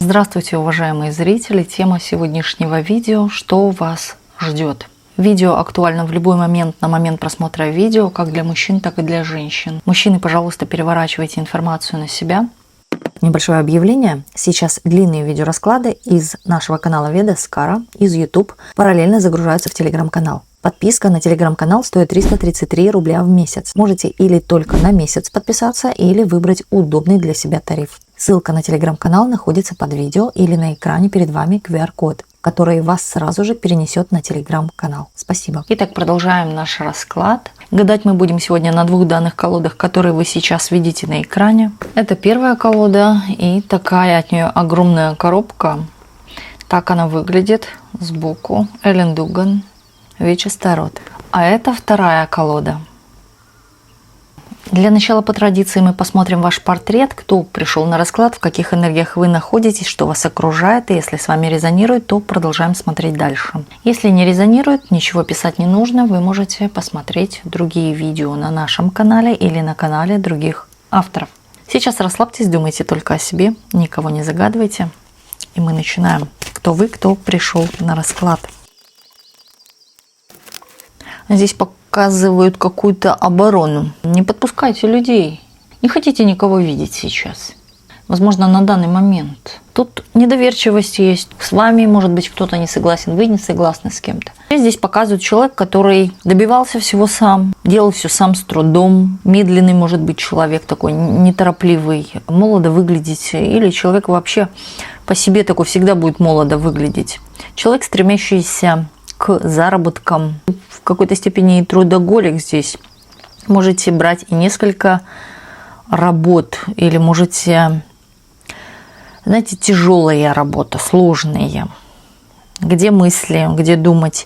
Здравствуйте, уважаемые зрители! Тема сегодняшнего видео: что вас ждет? Видео актуально в любой момент, на момент просмотра видео, как для мужчин, так и для женщин. Мужчины, пожалуйста, переворачивайте информацию на себя. Небольшое объявление. Сейчас длинные видеорасклады из нашего канала Ведаскара, из YouTube, параллельно загружаются в Telegram-канал. Подписка на Telegram-канал стоит 333 рубля в месяц. Можете или только на месяц подписаться, или выбрать удобный для себя тариф. Ссылка на Telegram-канал находится под видео или на экране перед вами QR-код, который вас сразу же перенесет на Telegram-канал. Спасибо. Итак, продолжаем наш расклад. Гадать мы будем сегодня на двух данных колодах, которые вы сейчас видите на экране. Это первая колода и такая от нее огромная коробка. Так она выглядит сбоку. Эллен Дуган, Вечестарот. А это вторая колода. Для начала, по традиции, мы посмотрим ваш портрет, кто пришел на расклад, в каких энергиях вы находитесь, что вас окружает. И если с вами резонирует, то продолжаем смотреть дальше. Если не резонирует, ничего писать не нужно. Вы можете посмотреть другие видео на нашем канале или на канале других авторов. Сейчас расслабьтесь, думайте только о себе, никого не загадывайте. И мы начинаем. Кто вы, кто пришел на расклад? Здесь показывают какую-то оборону. Не подпускайте людей. Не хотите никого видеть сейчас. Возможно, на данный момент. Тут недоверчивость есть. С вами, может быть, кто-то не согласен, вы не согласны с кем-то. Здесь показывают человек, который добивался всего сам, делал все сам с трудом. Медленный, может быть, человек такой, неторопливый, молодо выглядеть. Или человек вообще по себе такой всегда будет молодо выглядеть. Человек, стремящийся к заработкам, в какой-то степени и трудоголик здесь. Можете брать и несколько работ, или можете, знаете, тяжелая работа, сложная, где мысли, где думать.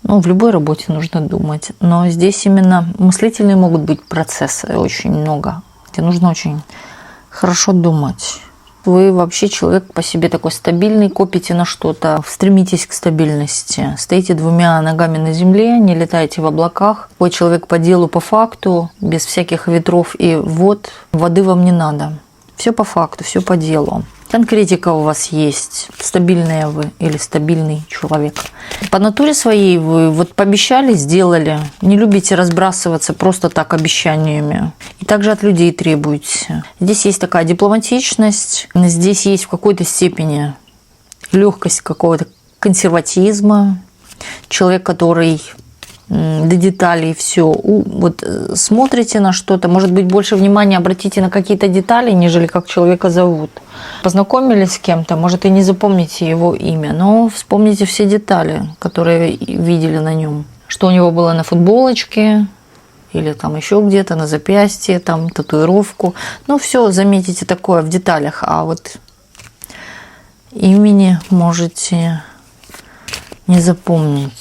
Ну, в любой работе нужно думать, но здесь именно мыслительные могут быть процессы очень много, где нужно очень хорошо думать. Вы вообще человек по себе такой стабильный, копите на что-то, стремитесь к стабильности, стоите двумя ногами на земле, не летаете в облаках. Вы человек по делу, по факту, без всяких ветров и вод, воды вам не надо. Все по факту, все по делу. Конкретика у вас есть, стабильная вы или стабильный человек. По натуре своей вы вот пообещали, сделали. Не любите разбрасываться просто так обещаниями. И также от людей требуете. Здесь есть такая дипломатичность, здесь есть в какой-то степени легкость какого-то консерватизма. Человек, который до деталей все. Вот смотрите на что-то, может быть, больше внимания обратите на какие-то детали, нежели как человека зовут. Познакомились с кем-то, может, и не запомните его имя, но вспомните все детали, которые видели на нем. Что у него было на футболочке, или там еще где-то на запястье, там татуировку. Ну, все заметите такое в деталях, а вот имени можете не запомнить.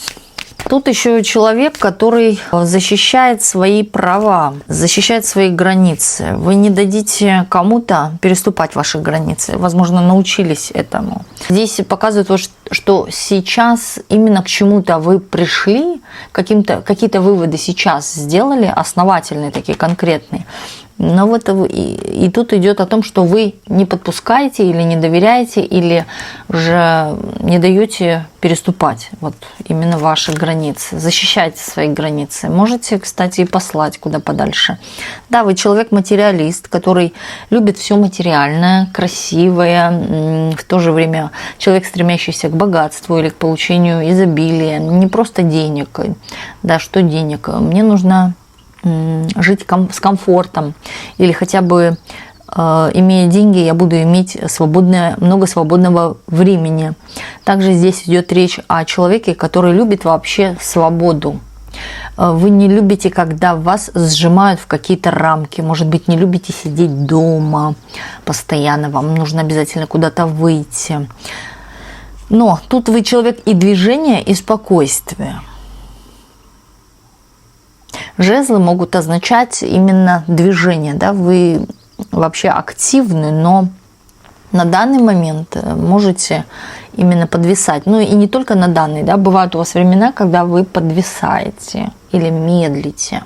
Тут еще человек, который защищает свои права, защищает свои границы. Вы не дадите кому-то переступать ваши границы. Возможно, научились этому. Здесь показывают, что сейчас именно к чему-то вы пришли, какие-то выводы сейчас сделали, основательные такие, конкретные. Но вот и тут идет о том, что вы не подпускаете или не доверяете, или же не даете переступать вот именно ваши границы. Защищайте свои границы. Можете, кстати, и послать куда подальше. Да, вы человек-материалист, который любит все материальное, красивое, в то же время человек, стремящийся к богатству или к получению изобилия, не просто денег. Да, что денег? Мне нужно жить с комфортом, или хотя бы имея деньги, я буду иметь много свободного времени. Также здесь идет речь о человеке, который любит вообще свободу. Вы не любите, когда вас сжимают в какие-то рамки. Может быть, не любите сидеть дома постоянно. Вам нужно обязательно куда-то выйти. Но тут вы человек и движения, и спокойствия. Жезлы могут означать именно движение. Да? Вы вообще активны, но на данный момент можете именно подвисать. Ну и не только на данный. Да? Бывают у вас времена, когда вы подвисаете или медлите.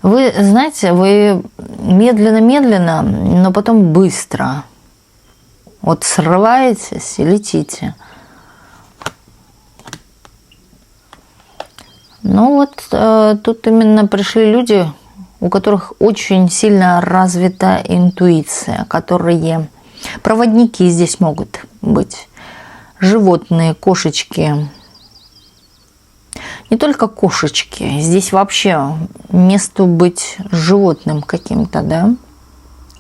Вы знаете, вы медленно-медленно, но потом быстро. Вот срываетесь и летите. Ну вот тут именно пришли люди, у которых очень сильно развита интуиция, которые проводники здесь могут быть. Животные, кошечки. Не только кошечки. Здесь вообще месту быть животным каким-то, да?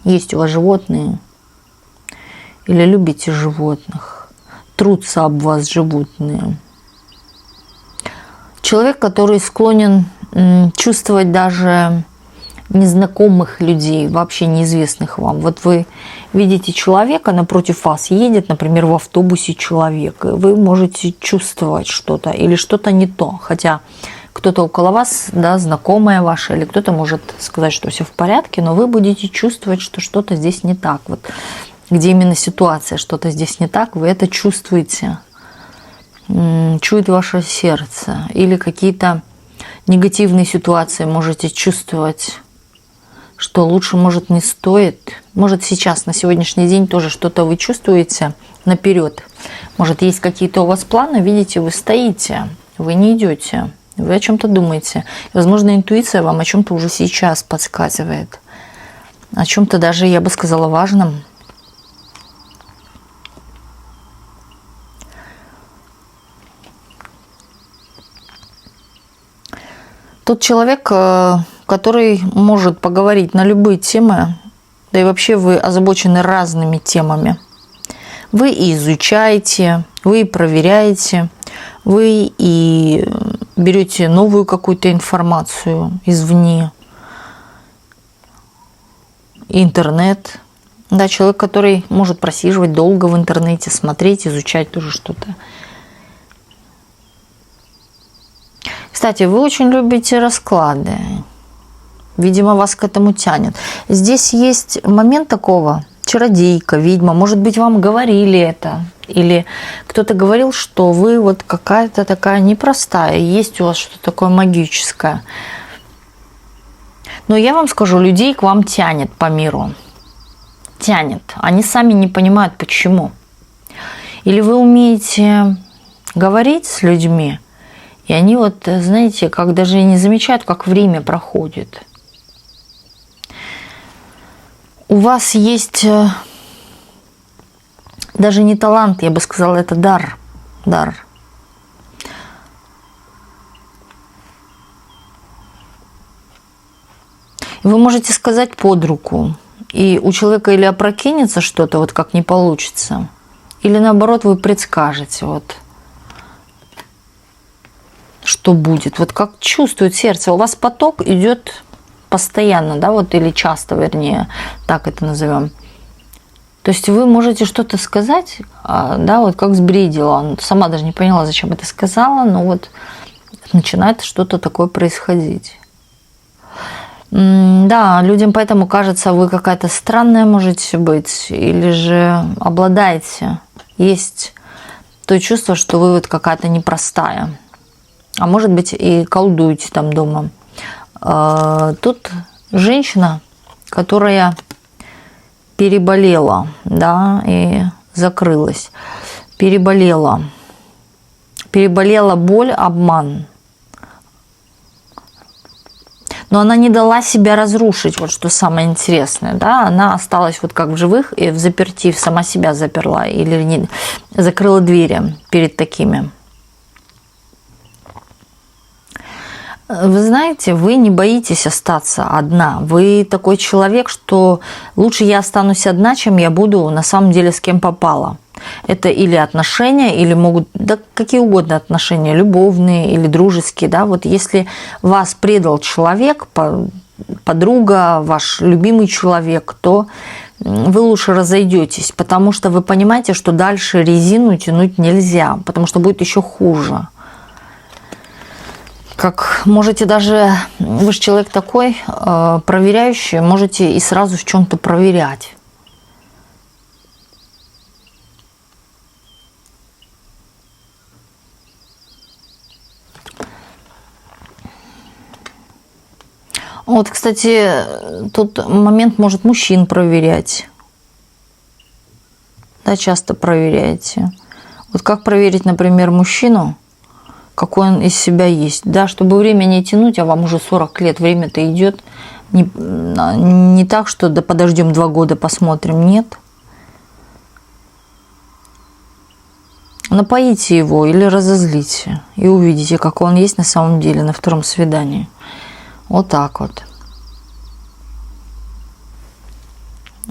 Есть у вас животные? Или любите животных? Трутся об вас животные. Человек, который склонен чувствовать даже незнакомых людей, вообще неизвестных вам. Вот вы видите человека, напротив вас едет, например, в автобусе человек, и вы можете чувствовать что-то или что-то не то. Хотя кто-то около вас, да, знакомая ваша, или кто-то может сказать, что все в порядке, но вы будете чувствовать, что что-то здесь не так. Вот где именно ситуация, что-то здесь не так, вы это чувствуете. Чует ваше сердце. Или какие-то негативные ситуации можете чувствовать, что лучше, может, не стоит. Может, сейчас, на сегодняшний день тоже что-то вы чувствуете наперед. Может, есть какие-то у вас планы, видите, вы стоите, вы не идете, вы о чем-то думаете. Возможно, интуиция вам о чем-то уже сейчас подсказывает. О чем-то даже, я бы сказала, важном. Тот человек, который может поговорить на любые темы, да и вообще вы озабочены разными темами. Вы и изучаете, вы и проверяете, вы и берете новую какую-то информацию извне. Интернет. Да, человек, который может просиживать долго в интернете, смотреть, изучать тоже что-то. Кстати, вы очень любите расклады. Видимо, вас к этому тянет. Здесь есть момент такого, чародейка, ведьма. Может быть, вам говорили это. Или кто-то говорил, что вы вот какая-то такая непростая. Есть у вас что-то такое магическое. Но я вам скажу, людей к вам тянет по миру. Тянет. Они сами не понимают, почему. Или вы умеете говорить с людьми, и они вот, знаете, как даже не замечают, как время проходит. У вас есть даже не талант, я бы сказала, это дар. Дар. Вы можете сказать под руку, и у человека или опрокинется что-то, вот как не получится, или наоборот вы предскажете, вот, что будет, вот как чувствует сердце. У вас поток идет постоянно, да, вот, или часто, вернее, так это назовем. То есть вы можете что-то сказать, да, вот как сбридила, сама даже не поняла, зачем это сказала, но вот начинает что-то такое происходить. Да, людям поэтому кажется, вы какая-то странная можете быть, или же обладаете, есть то чувство, что вы вот какая-то непростая. А может быть, и колдуете там дома. Тут женщина, которая переболела, да, и закрылась. Переболела. Переболела боль, обман. Но она не дала себя разрушить, вот что самое интересное, да, она осталась вот как в живых и в заперти, сама себя заперла или не, закрыла двери перед такими. Вы знаете, вы не боитесь остаться одна. Вы такой человек, что лучше я останусь одна, чем я буду на самом деле с кем попало. Это или отношения, или могут, да какие угодно отношения, любовные или дружеские, да. Вот если вас предал человек, подруга, ваш любимый человек, то вы лучше разойдетесь, потому что вы понимаете, что дальше резину тянуть нельзя, потому что будет еще хуже. Как можете даже, вы же человек такой, проверяющий, можете и сразу в чем-то проверять. Вот, кстати, тут момент может мужчин проверять. Да, часто проверяете. Вот как проверить, например, мужчину, какой он из себя есть. Да, чтобы время не тянуть, а вам уже 40 лет, время-то идет. Не так, что да подождем 2 года, посмотрим. Нет. Напоите его или разозлите. И увидите, какой он есть на самом деле на втором свидании. Вот так вот.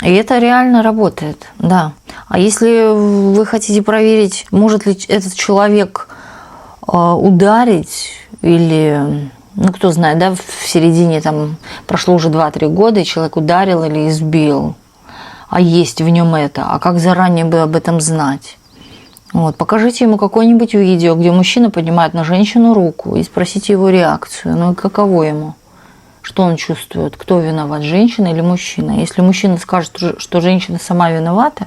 И это реально работает, да. А если вы хотите проверить, может ли этот человек ударить или, ну, кто знает, да, в середине там прошло уже 2-3 года, и человек ударил или избил, а есть в нем это, а как заранее бы об этом знать? Вот, покажите ему какое-нибудь видео, где мужчина поднимает на женщину руку, и спросите его реакцию, ну и каково ему, что он чувствует, кто виноват, женщина или мужчина. Если мужчина скажет, что женщина сама виновата,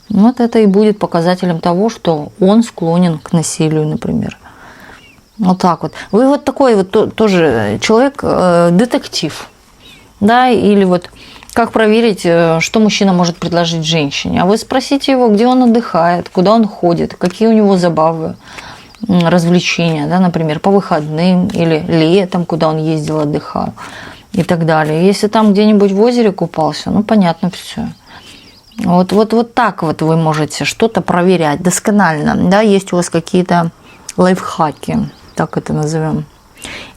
вот это и будет показателем того, что он склонен к насилию, например. Вот так вот. Вы вот такой вот тоже человек, детектив, да, или вот как проверить, что мужчина может предложить женщине. А вы спросите его, где он отдыхает, куда он ходит, какие у него забавы, развлечения, да, например, по выходным или летом, куда он ездил, отдыхал и так далее. Если там где-нибудь в озере купался, ну, понятно все. Вот так вот вы можете что-то проверять досконально. Да, есть у вас какие-то лайфхаки, так это назовем.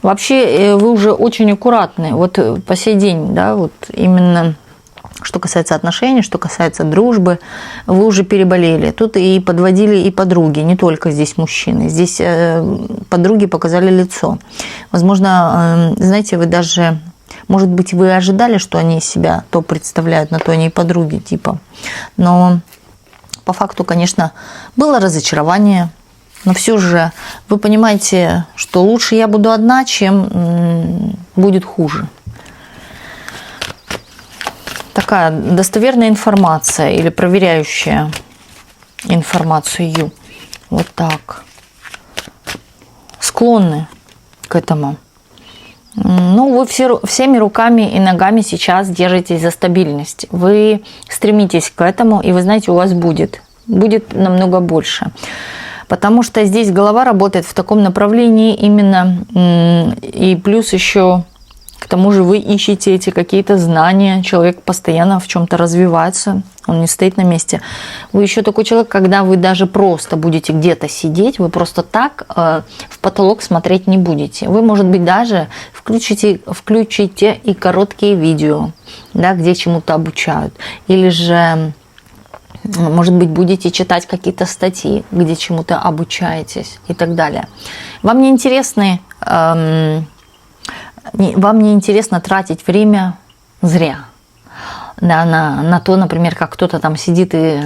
Вообще вы уже очень аккуратны. Вот по сей день, да, вот именно что касается отношений, что касается дружбы, вы уже переболели. Тут и подводили и подруги, не только здесь мужчины. Здесь подруги показали лицо. Возможно, знаете, вы даже, может быть, вы ожидали, что они себя то представляют, на то они и подруги типа. Но по факту, конечно, было разочарование. Но все же вы понимаете, что лучше я буду одна, чем будет хуже. Такая достоверная информация или проверяющая информацию. Вот так. Склонны к этому. Ну, вы всеми руками и ногами сейчас держитесь за стабильность. Вы стремитесь к этому, и вы знаете, у вас будет намного больше. Потому что здесь голова работает в таком направлении именно, и плюс еще к тому же вы ищете эти какие-то знания, человек постоянно в чем-то развивается, он не стоит на месте. Вы еще такой человек, когда вы даже просто будете где-то сидеть, вы просто так в потолок смотреть не будете. Вы, может быть, даже включите и короткие видео, да, где чему-то обучают, или же... Может быть, будете читать какие-то статьи, где чему-то обучаетесь и так далее. Вам не интересно тратить время зря. Да, на то, например, как кто-то там сидит и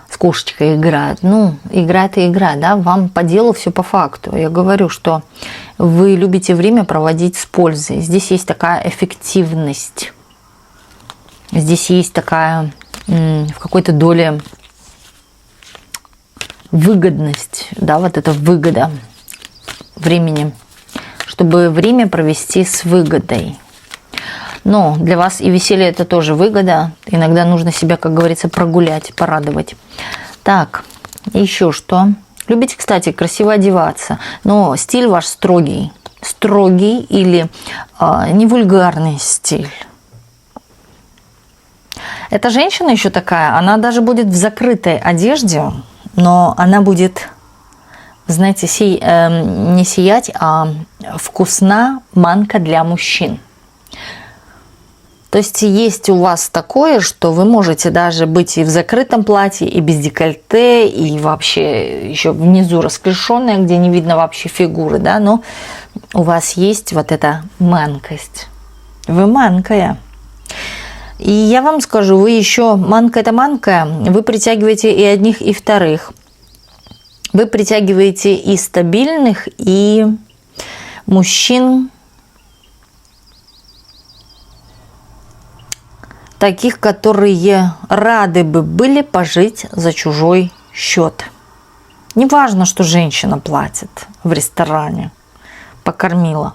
с кошечкой играет. Ну, играет и играет, да, вам по делу все по факту. Я говорю, что вы любите время проводить с пользой. Здесь есть такая эффективность. Здесь есть такая в какой-то доле выгодность, да, вот эта выгода времени, чтобы время провести с выгодой. Но для вас и веселье это тоже выгода. Иногда нужно себя, как говорится, прогулять, порадовать. Так, еще что? Любите, кстати, красиво одеваться, но стиль ваш строгий. Строгий или не вульгарный стиль. Эта женщина еще такая, она даже будет в закрытой одежде, но она будет, знаете, не сиять, а вкусна манка для мужчин. То есть у вас такое, что вы можете даже быть и в закрытом платье, и без декольте, и вообще еще внизу расклешенная, где не видно вообще фигуры, да, но у вас есть вот эта манкость. Вы манкая. И я вам скажу, вы еще, манка это манка, вы притягиваете и одних, и вторых. Вы притягиваете и стабильных, и мужчин, таких, которые рады бы были пожить за чужой счет. Не важно, что женщина платит в ресторане. покормила.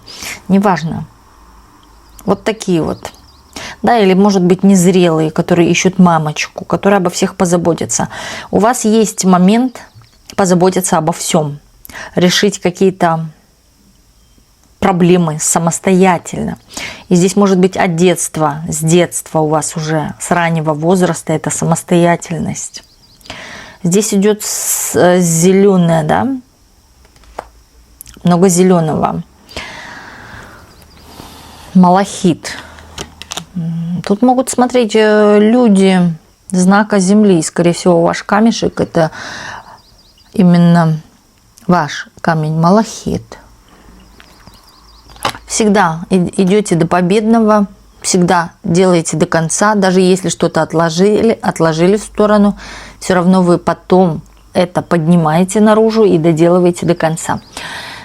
Неважно. Вот такие вот. Да, или, может быть, незрелые, которые ищут мамочку, которая обо всех позаботится. У вас есть момент позаботиться обо всем, решить какие-то проблемы самостоятельно. И здесь может быть от детства, с детства у вас уже, с раннего возраста это самостоятельность. Здесь идет зеленое, да, много зеленого. Малахит. Тут могут смотреть люди знака Земли. Скорее всего, ваш камешек – это именно ваш камень малахит. Всегда идете до победного, всегда делаете до конца. Даже если что-то отложили в сторону, все равно вы потом это поднимаете наружу и доделываете до конца.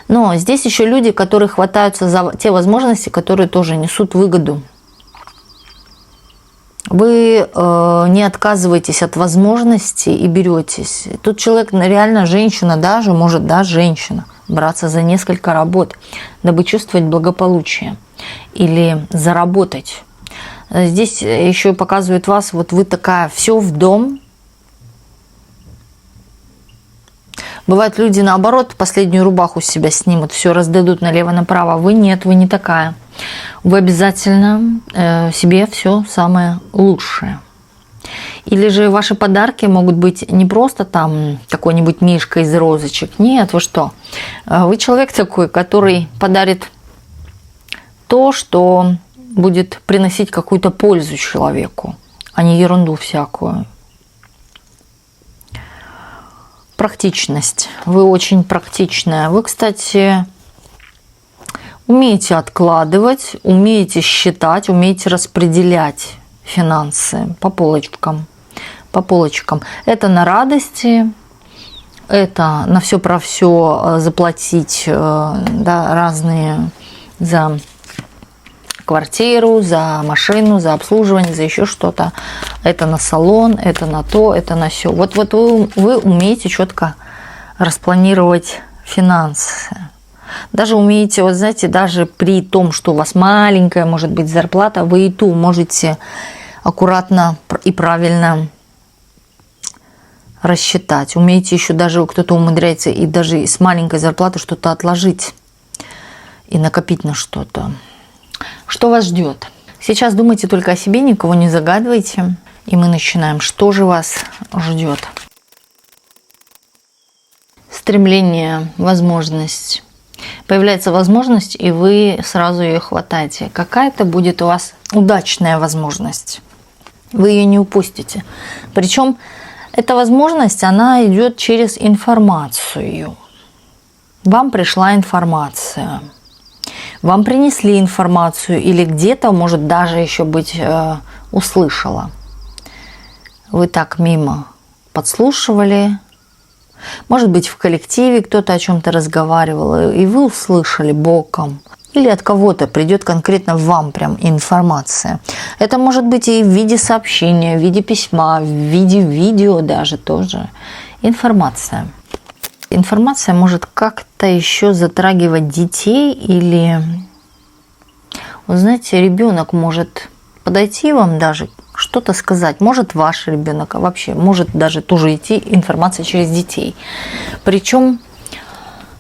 Но здесь еще люди, которые хватаются за те возможности, которые тоже несут выгоду. Вы не отказываетесь от возможности и беретесь. Тут человек, реально женщина даже, может, да, женщина, браться за несколько работ, дабы чувствовать благополучие или заработать. Здесь еще показывает вас, вот вы такая, все в дом. Бывают люди, наоборот, последнюю рубаху с себя снимут, все раздадут налево-направо. Вы нет, вы не такая. Вы обязательно себе все самое лучшее. Или же ваши подарки могут быть не просто там какой-нибудь мишка из розочек. Нет, вы что? Вы человек такой, который подарит то, что будет приносить какую-то пользу человеку, а не ерунду всякую. Практичность. Вы очень практичная. Вы, кстати, умеете откладывать, умеете считать, умеете распределять финансы по полочкам. По полочкам. Это на радости, это на все про все заплатить, да, разные за квартиру, за машину, за обслуживание, за еще что-то. Это на салон, это на то, это на все. Вот вы умеете четко распланировать финансы. Даже умеете, вот знаете, даже при том, что у вас маленькая может быть зарплата, вы и ту можете аккуратно и правильно рассчитать. Умеете еще даже, кто-то умудряется и даже с маленькой зарплаты что-то отложить и накопить на что-то. Что вас ждет? Сейчас думайте только о себе, никого не загадывайте. И мы начинаем. Что же вас ждет? Стремление, возможность. Появляется возможность, и вы сразу ее хватаете. Какая-то будет у вас удачная возможность. Вы ее не упустите. Причем эта возможность, она идет через информацию. Вам пришла информация. Вам принесли информацию или где-то, может, даже еще быть, услышала. Вы так мимо подслушивали. Может быть, в коллективе кто-то о чем-то разговаривал, и вы услышали боком. Или от кого-то придет конкретно вам прям информация. Это может быть и в виде сообщения, в виде письма, в виде видео даже тоже. Информация. Информация может как-то еще затрагивать детей или, вот знаете, ребенок может подойти вам даже, что-то сказать. Может ваш ребенок, а вообще может даже тоже идти информация через детей. Причем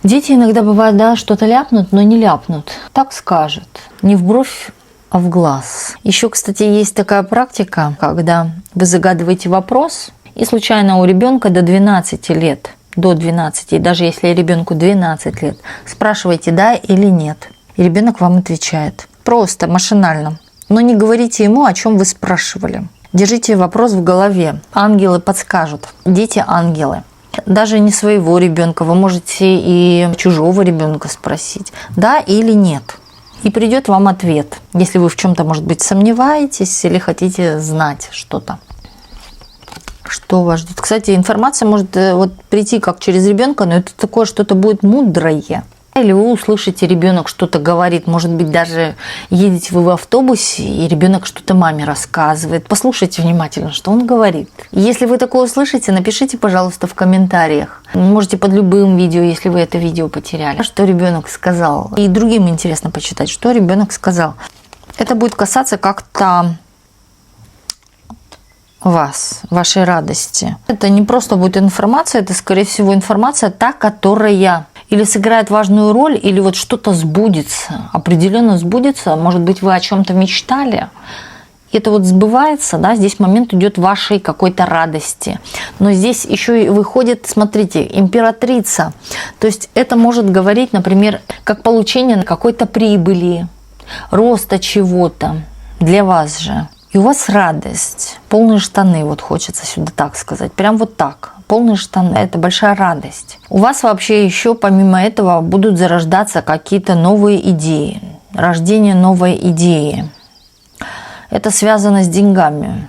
дети иногда бывает, да, что-то ляпнут, но не ляпнут. Так скажет. Не в бровь, а в глаз. Еще, кстати, есть такая практика, когда вы загадываете вопрос, и случайно у ребенка до 12 лет, до 12, и даже если ребенку 12 лет, спрашиваете да или нет. И ребенок вам отвечает. Просто, машинально. Но не говорите ему, о чем вы спрашивали. Держите вопрос в голове. Ангелы подскажут. Дети – ангелы. Даже не своего ребенка, вы можете и чужого ребенка спросить, да или нет. И придет вам ответ, если вы в чем-то, может быть, сомневаетесь или хотите знать что-то. Что вас ждет? Кстати, информация может вот прийти как через ребенка, но это такое что-то будет мудрое. Или вы услышите, ребенок что-то говорит, может быть, даже едете вы в автобусе, и ребенок что-то маме рассказывает. Послушайте внимательно, что он говорит. Если вы такое услышите, напишите, пожалуйста, в комментариях. Можете под любым видео, если вы это видео потеряли, что ребенок сказал. И другим интересно почитать, что ребенок сказал. Это будет касаться как-то вас, вашей радости. Это не просто будет информация, это, скорее всего, информация та, которая или сыграет важную роль, или вот что-то сбудется, определенно сбудется. Может быть, вы о чем-то мечтали, и это вот сбывается, да, здесь момент идет вашей какой-то радости. Но здесь еще и выходит, смотрите, императрица. То есть это может говорить, например, как получение какой-то прибыли, роста чего-то для вас же. И у вас радость, полные штаны, вот хочется сюда так сказать, прям вот так. Полные штаны – это большая радость. У вас вообще еще помимо этого будут зарождаться какие-то новые идеи, рождение новой идеи. Это связано с деньгами.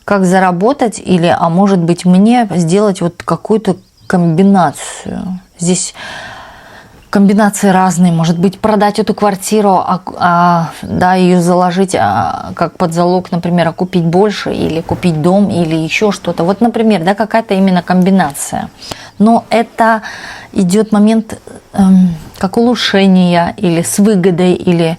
Как заработать или, а может быть, мне сделать вот какую-то комбинацию. Здесь комбинации разные. Может быть, продать эту квартиру, да, ее заложить как под залог, например, купить больше, или купить дом, или еще что-то. Вот, например, да, какая-то именно комбинация. Но это идет момент как улучшения, или с выгодой, или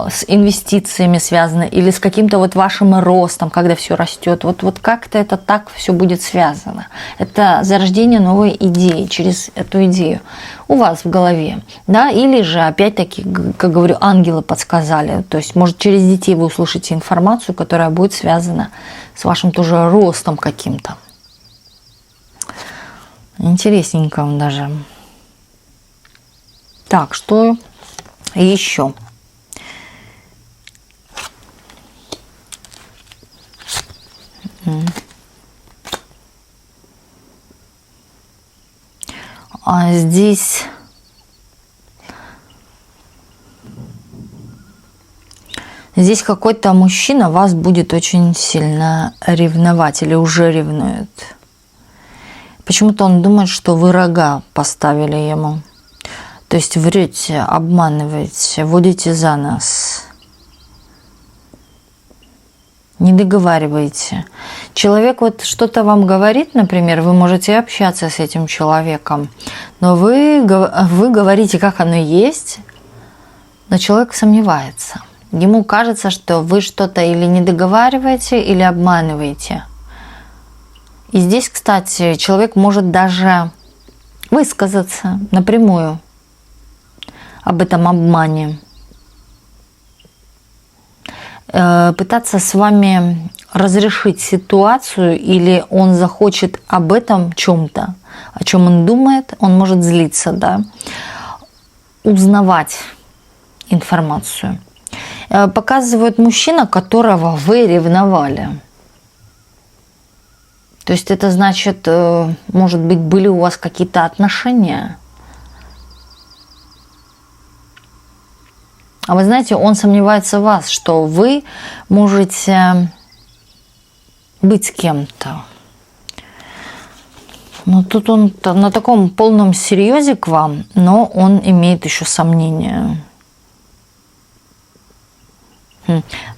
с инвестициями связано, или с каким-то вот вашим ростом, когда все растет. Вот как-то это так все будет связано. Это зарождение новой идеи через эту идею у вас в голове. Да? Или же, опять-таки, как говорю, ангелы подсказали. То есть, может, через детей вы услышите информацию, которая будет связана с вашим тоже ростом каким-то. Интересненько даже. Так, что еще? А здесь какой-то мужчина вас будет очень сильно ревновать или уже ревнует. Почему-то он думает, что вы рога поставили ему. То есть врете, обманываете, водите за нос. Не договариваете. Человек вот что-то вам говорит, например, вы можете общаться с этим человеком, но вы говорите, как оно есть, но человек сомневается. Ему кажется, что вы что-то или не договариваете, или обманываете. И здесь, кстати, человек может даже высказаться напрямую об этом обмане. Пытаться с вами разрешить ситуацию, или он захочет об этом чем-то, о чем он думает, он может злиться, да, узнавать информацию. Показывает мужчина, которого вы ревновали. То есть это значит, может быть, были у вас какие-то отношения. А вы знаете, он сомневается в вас, что вы можете быть с кем-то. Но тут он на таком полном серьезе к вам, но он имеет еще сомнения.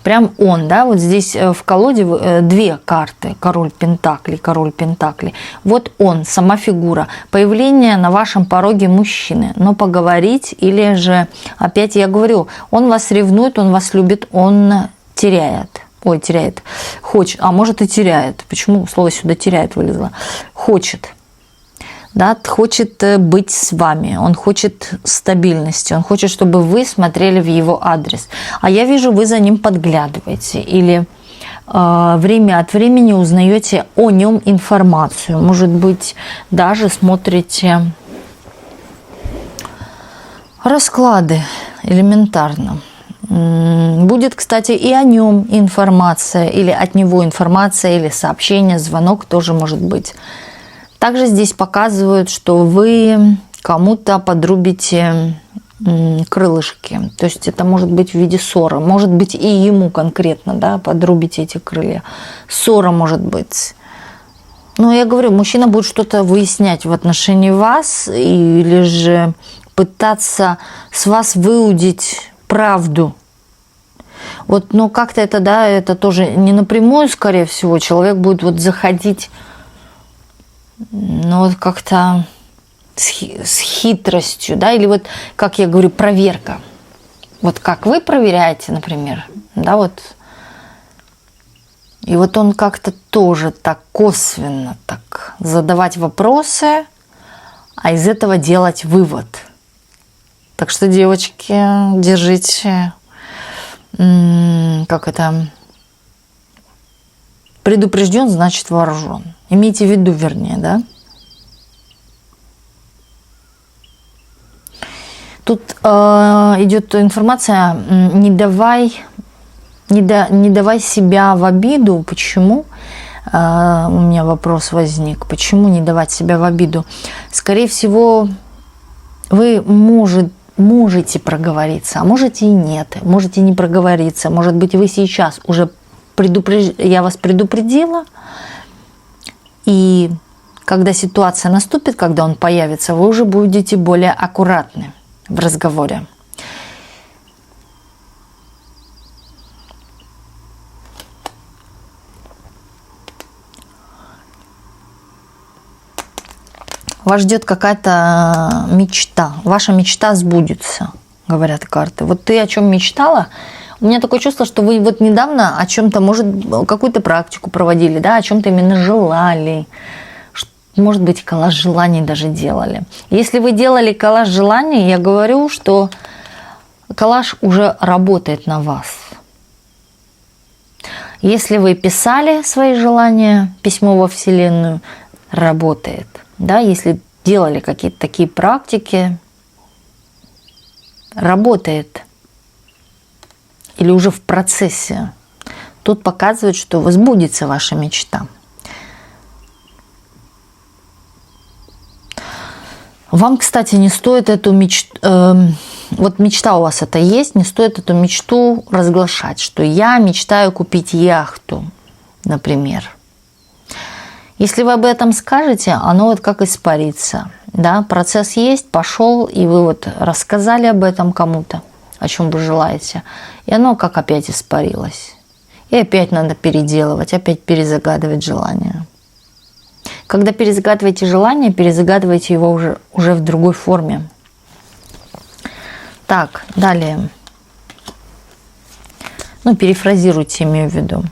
Прям он, да, вот здесь в колоде две карты, король Пентаклей. Вот он, сама фигура, появление на вашем пороге мужчины, но поговорить или же, опять я говорю, он вас ревнует, он вас любит, он теряет, хочет, а может и теряет, почему слово сюда теряет вылезло, хочет. Да, хочет быть с вами, он хочет стабильности, он хочет, чтобы вы смотрели в его адрес. А я вижу, вы за ним подглядываете или время от времени узнаете о нем информацию. Может быть, даже смотрите расклады элементарно. Будет, кстати, и о нем информация, или от него информация, или сообщение, звонок тоже может быть. Также здесь показывают, что вы кому-то подрубите крылышки. То есть это может быть в виде ссоры. Может быть и ему конкретно, да, подрубите эти крылья. Ссора может быть. Но я говорю, мужчина будет что-то выяснять в отношении вас или же пытаться с вас выудить правду. Вот, но как-то это, да, это тоже не напрямую, скорее всего, человек будет вот заходить, ну, вот как-то с хитростью, да, или вот, как я говорю, проверка. Вот как вы проверяете, например, да, вот. И вот он как-то тоже так косвенно так задавать вопросы, а из этого делать вывод. Так что, девочки, держите, как это, предупрежден, значит вооружен. Имейте в виду, вернее, да. Тут идет информация, не давай себя в обиду. Почему? У меня вопрос возник. Почему не давать себя в обиду? Скорее всего, вы можете проговориться, а можете и нет. Можете не проговориться. Может быть, вы сейчас уже я вас предупредила, и когда ситуация наступит, когда он появится, вы уже будете более аккуратны в разговоре. Вас ждет какая-то мечта. Ваша мечта сбудется, говорят карты. Вот ты о чем мечтала? У меня такое чувство, что вы вот недавно о чем-то, может, какую-то практику проводили, да, о чем-то именно желали. Может быть, коллаж желаний даже делали. Если вы делали коллаж желаний, я говорю, что коллаж уже работает на вас. Если вы писали свои желания, письмо во Вселенную, работает. Да, если делали какие-то такие практики, работает. Или уже в процессе. Тут показывает, что сбудется ваша мечта. Вам, кстати, не стоит эту мечту, вот мечта у вас это есть, не стоит эту мечту разглашать, что я мечтаю купить яхту, например. Если вы об этом скажете, оно вот как испарится. Да? Процесс есть, пошел, и вы вот рассказали об этом кому-то, о чем вы желаете, и оно как опять испарилось. И опять надо переделывать, опять перезагадывать желание. Когда перезагадываете желание, перезагадывайте его уже в другой форме. Так, далее. Ну, перефразируйте, имею в виду.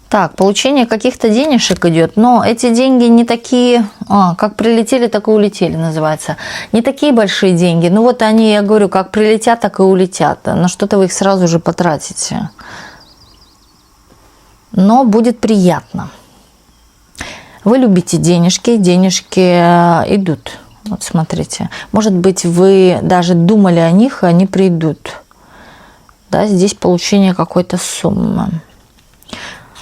Так, получение каких-то денежек идет, но эти деньги не такие, как прилетели, так и улетели, называется. Не такие большие деньги, ну вот они, я говорю, как прилетят, так и улетят. На что-то вы их сразу же потратите. Но будет приятно. Вы любите денежки, денежки идут. Вот смотрите. Может быть, вы даже думали о них, и они придут. Да, здесь получение какой-то суммы.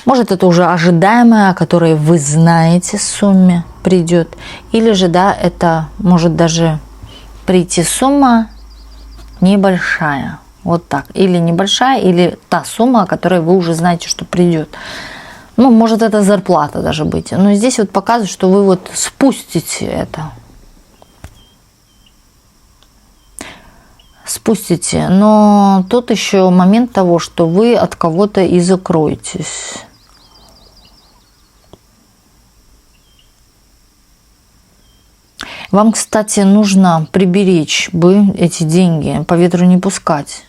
Может, это уже ожидаемое, о которой вы знаете, сумме придет. Или же, да, это может даже прийти сумма небольшая. Вот так. Или небольшая, или та сумма, о которой вы уже знаете, что придет. Ну, может, это зарплата даже быть. Но здесь вот показывает, что вы вот спустите это. Спустите. Но тут еще момент того, что вы от кого-то и закроетесь. Вам, кстати, нужно приберечь бы эти деньги, по ветру не пускать.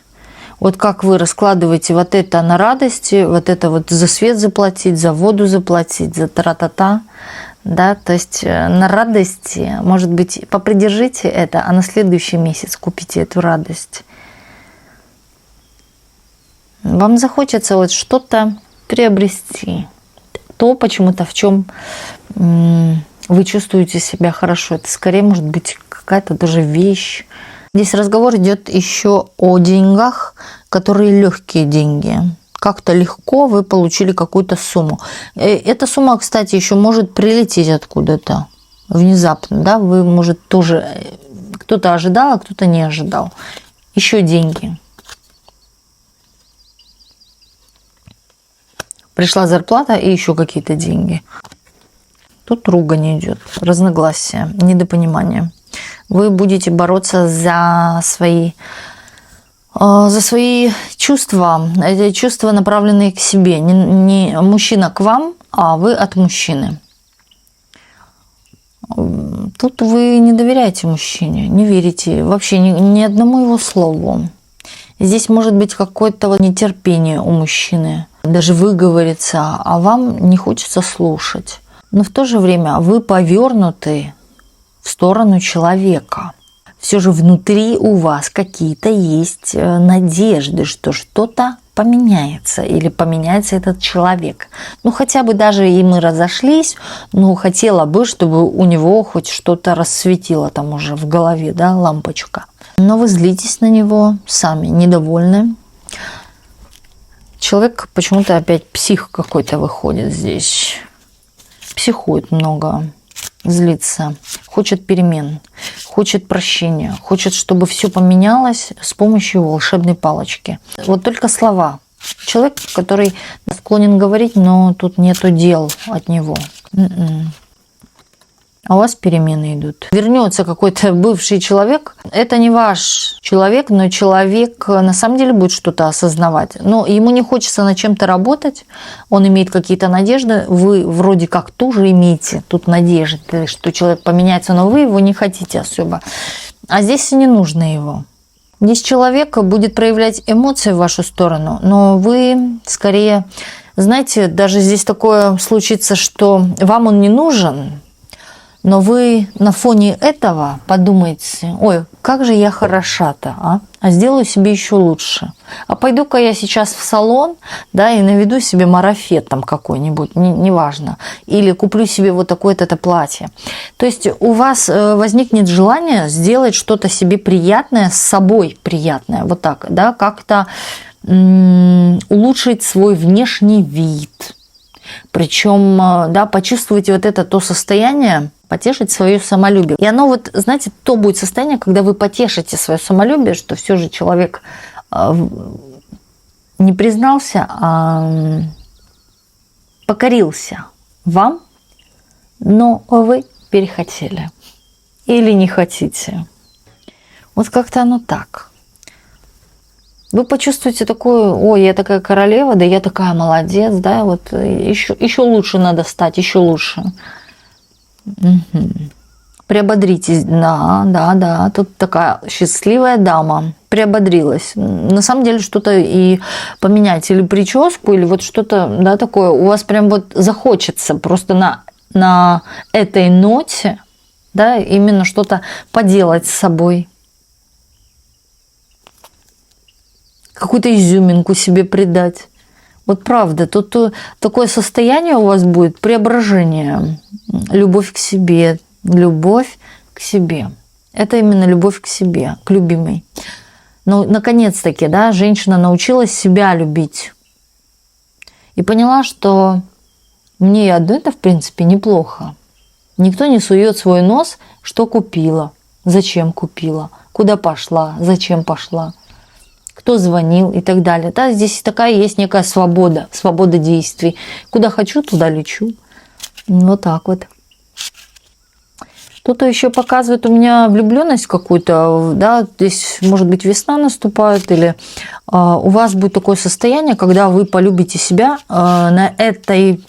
Вот как вы раскладываете вот это на радости, вот это вот за свет заплатить, за воду заплатить, за тра-та-та, да, то есть на радости, может быть, попридержите это, а на следующий месяц купите эту радость. Вам захочется вот что-то приобрести, то почему-то, в чем вы чувствуете себя хорошо. Это скорее может быть какая-то даже вещь. Здесь разговор идет еще о деньгах, которые легкие деньги. Как-то легко вы получили какую-то сумму. Эта сумма, кстати, еще может прилететь откуда-то внезапно. Да? Вы, может, тоже кто-то ожидал, а кто-то не ожидал. Еще деньги. Пришла зарплата и еще какие-то деньги. Тут ругань идет, разногласия, недопонимание. Вы будете бороться за свои чувства. Эти чувства, направленные к себе. Не мужчина к вам, а вы от мужчины. Тут вы не доверяете мужчине, не верите вообще ни одному его слову. Здесь может быть какое-то нетерпение у мужчины, даже выговориться, а вам не хочется слушать. Но в то же время вы повернуты в сторону человека. Все же внутри у вас какие-то есть надежды, что что-то поменяется или поменяется этот человек. Ну, хотя бы даже и мы разошлись, но хотела бы, чтобы у него хоть что-то рассветило там уже в голове, да, лампочка. Но вы злитесь на него, сами недовольны. Человек почему-то опять псих какой-то выходит здесь. Психует много, злится, хочет перемен, хочет прощения, хочет, чтобы все поменялось с помощью волшебной палочки. Вот только слова. Человек, который склонен говорить, но тут нету дел от него. А у вас перемены идут. Вернется какой-то бывший человек. Это не ваш человек, но человек на самом деле будет что-то осознавать. Но ему не хочется над чем-то работать. Он имеет какие-то надежды. Вы вроде как тоже имеете тут надежды, что человек поменяется, но вы его не хотите особо. А здесь и не нужно его. Здесь человек будет проявлять эмоции в вашу сторону, но вы скорее, знаете, даже здесь такое случится, что вам он не нужен, но вы на фоне этого подумаете: ой, как же я хороша-то, а сделаю себе еще лучше. А пойду-ка я сейчас в салон, да, и наведу себе марафет там какой-нибудь, неважно. Или куплю себе вот такое-то платье. То есть у вас возникнет желание сделать что-то себе приятное, с собой приятное, вот так, да, как-то улучшить свой внешний вид. Причем, да, почувствуйте вот это то состояние, потешить свое самолюбие. И оно вот, знаете, то будет состояние, когда вы потешите свое самолюбие, что все же человек не признался, а покорился вам, но вы перехотели или не хотите. Вот как-то оно так. Вы почувствуете такое: ой, я такая королева, да я такая молодец, да, вот еще лучше надо стать, еще лучше. Угу. Приободритесь, да, тут такая счастливая дама приободрилась. На самом деле что-то и поменять, или прическу, или вот что-то, да, такое. У вас прям вот захочется просто на этой ноте, да, именно что-то поделать с собой. Какую-то изюминку себе придать. Вот правда, тут такое состояние у вас будет преображение. Любовь к себе. Любовь к себе. Это именно любовь к себе, к любимой. Но наконец-таки, да, женщина научилась себя любить. И поняла, что мне и одной-то, в принципе, неплохо. Никто не сует свой нос, что купила, зачем купила, куда пошла, зачем пошла, кто звонил и так далее. Да, здесь такая есть некая свобода действий. Куда хочу, туда лечу. Вот так вот. Что-то еще показывает у меня влюбленность какую-то, да, здесь, может быть, весна наступает, или у вас будет такое состояние, когда вы полюбите себя, на этой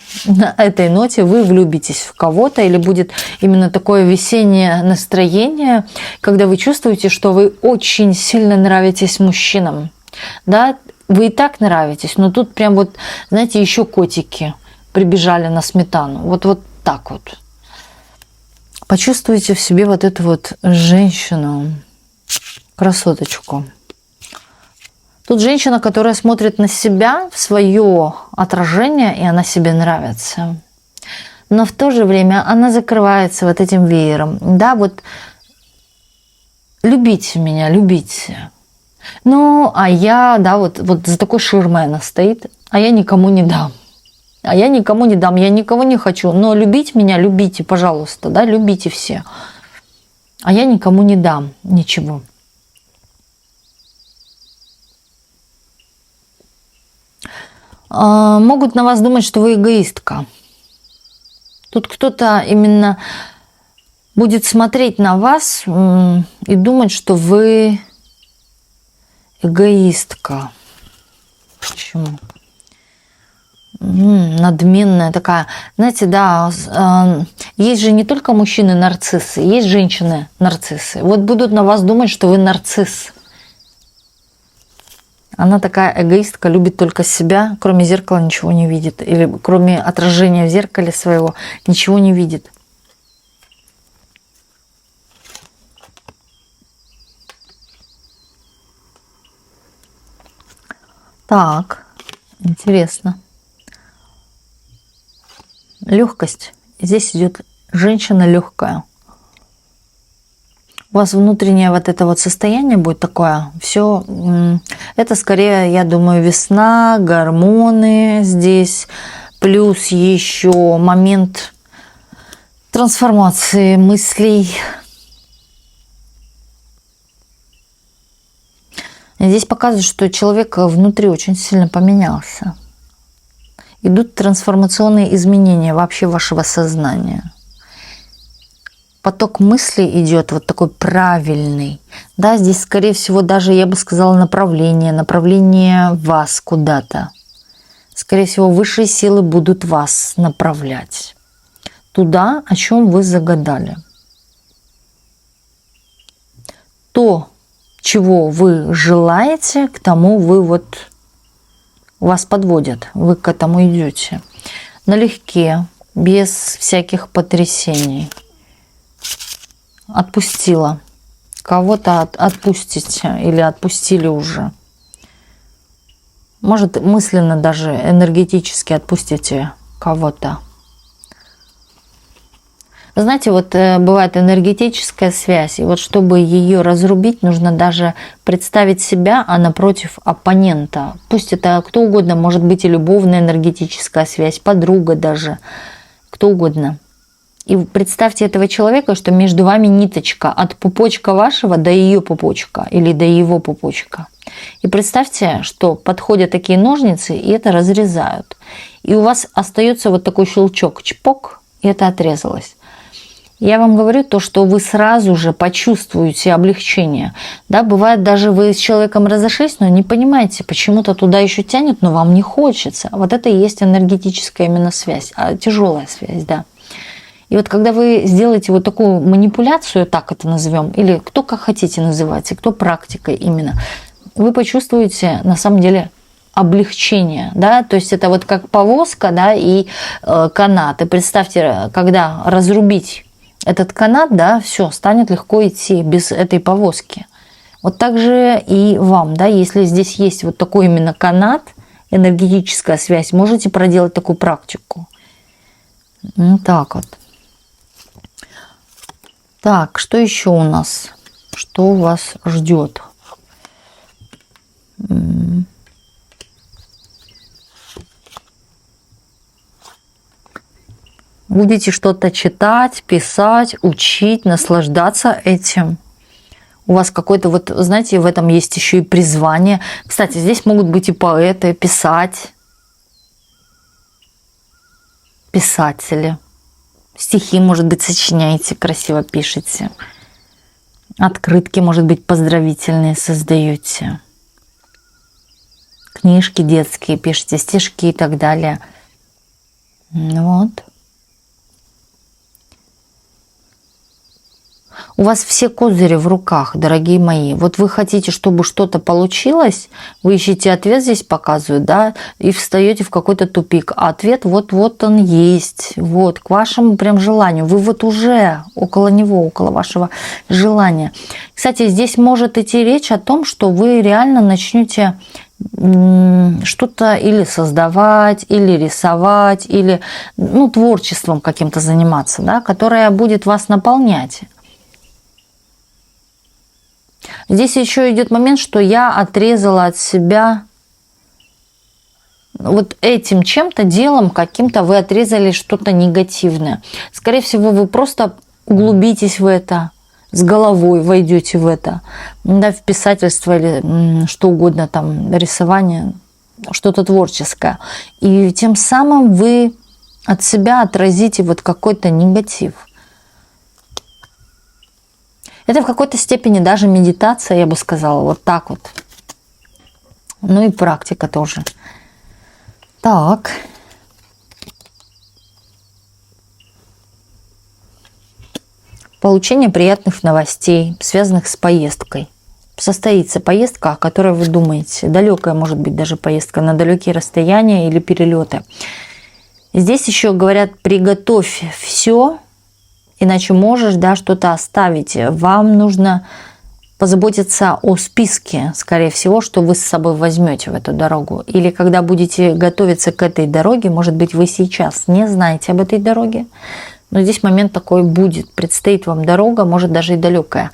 ноте вы влюбитесь в кого-то, или будет именно такое весеннее настроение, когда вы чувствуете, что вы очень сильно нравитесь мужчинам, да, вы и так нравитесь, но тут прям вот, знаете, еще котики прибежали на сметану, вот так вот. Почувствуйте в себе вот эту вот женщину, красоточку. Тут женщина, которая смотрит на себя, в свое отражение, и она себе нравится. Но в то же время она закрывается вот этим веером. Да, вот любите меня, любите. Ну, а я, да, вот за такой ширмой она стоит, а я никому не дам. А я никому не дам, я никого не хочу. Но любить меня, любите, пожалуйста, да, любите все. А я никому не дам ничего. Могут на вас думать, что вы эгоистка. Тут кто-то именно будет смотреть на вас и думать, что вы эгоистка. Почему? Надменная такая. Знаете, да, есть же не только мужчины-нарциссы, есть женщины-нарциссы. Вот будут на вас думать, что вы нарцисс. Она такая эгоистка, любит только себя, кроме зеркала ничего не видит. Или кроме отражения в зеркале своего ничего не видит. Так, интересно. Легкость. Здесь идет женщина легкая. У вас внутреннее вот это вот состояние будет такое. Все. Это скорее, я думаю, весна, гормоны здесь. Плюс еще момент трансформации мыслей. Здесь показывает, что человек внутри очень сильно поменялся. Идут трансформационные изменения вообще вашего сознания. Поток мыслей идет вот такой правильный. Да, здесь, скорее всего, даже, я бы сказала, направление вас куда-то. Скорее всего, высшие силы будут вас направлять туда, о чем вы загадали. То, чего вы желаете, к тому вы вас подводят, вы к этому идете. Налегке, без всяких потрясений. Отпустила. Кого-то отпустите или отпустили уже. Может, мысленно даже энергетически отпустите кого-то. Знаете, вот бывает энергетическая связь, и вот чтобы ее разрубить, нужно даже представить себя, а напротив оппонента. Пусть это кто угодно, может быть и любовная энергетическая связь, подруга даже, кто угодно. И представьте этого человека, что между вами ниточка от пупочка вашего до ее пупочка или до его пупочка. И представьте, что подходят такие ножницы и это разрезают. И у вас остается вот такой щелчок, чпок, и это отрезалось. Я вам говорю то, что вы сразу же почувствуете облегчение. Да, бывает, даже вы с человеком разошлись, но не понимаете, почему-то туда еще тянет, но вам не хочется. Вот это и есть энергетическая именно связь, тяжелая связь, да. И вот когда вы сделаете вот такую манипуляцию, так это назовем, или кто как хотите называйте, кто практикой именно, вы почувствуете на самом деле облегчение, да, то есть это вот как повозка, да, и канат. И представьте, когда разрубить этот канат, да, все, станет легко идти без этой повозки. Вот так же и вам, да, если здесь есть вот такой именно канат, энергетическая связь, можете проделать такую практику. Вот так вот. Так, что еще у нас? Что вас ждет? Будете что-то читать, писать, учить, наслаждаться этим. У вас какой-то, вот, знаете, в этом есть еще и призвание. Кстати, здесь могут быть и поэты, писать, писатели. Стихи, может быть, сочиняете, красиво пишете. Открытки, может быть, поздравительные создаете. Книжки детские пишете, стишки и так далее. Вот. У вас все козыри в руках, дорогие мои. Вот вы хотите, чтобы что-то получилось, вы ищете ответ, здесь показывают, да, и встаете в какой-то тупик. А ответ вот он есть, вот, к вашему прям желанию. Вы вот уже около него, около вашего желания. Кстати, здесь может идти речь о том, что вы реально начнете что-то или создавать, или рисовать, или творчеством каким-то заниматься, да, которое будет вас наполнять. Здесь еще идет момент, что я отрезала от себя вот этим чем-то делом, каким-то вы отрезали что-то негативное. Скорее всего, вы просто углубитесь в это, с головой войдете в это, да, в писательство или что угодно, там, рисование. что-то творческое. И тем самым вы от себя отразите вот какой-то негатив. Это в какой-то степени даже медитация, я бы сказала, вот так вот. Ну и практика тоже. Так. Получение приятных новостей, связанных с поездкой. Состоится поездка, о которой вы думаете. Далекая, может быть, даже поездка на далекие расстояния или перелеты. Здесь еще говорят, приготовь все, иначе можешь, да, что-то оставить. Вам нужно позаботиться о списке, скорее всего, что вы с собой возьмете в эту дорогу. Или когда будете готовиться к этой дороге, может быть, вы сейчас не знаете об этой дороге, но здесь момент такой будет. Предстоит вам дорога, может, даже и далекая.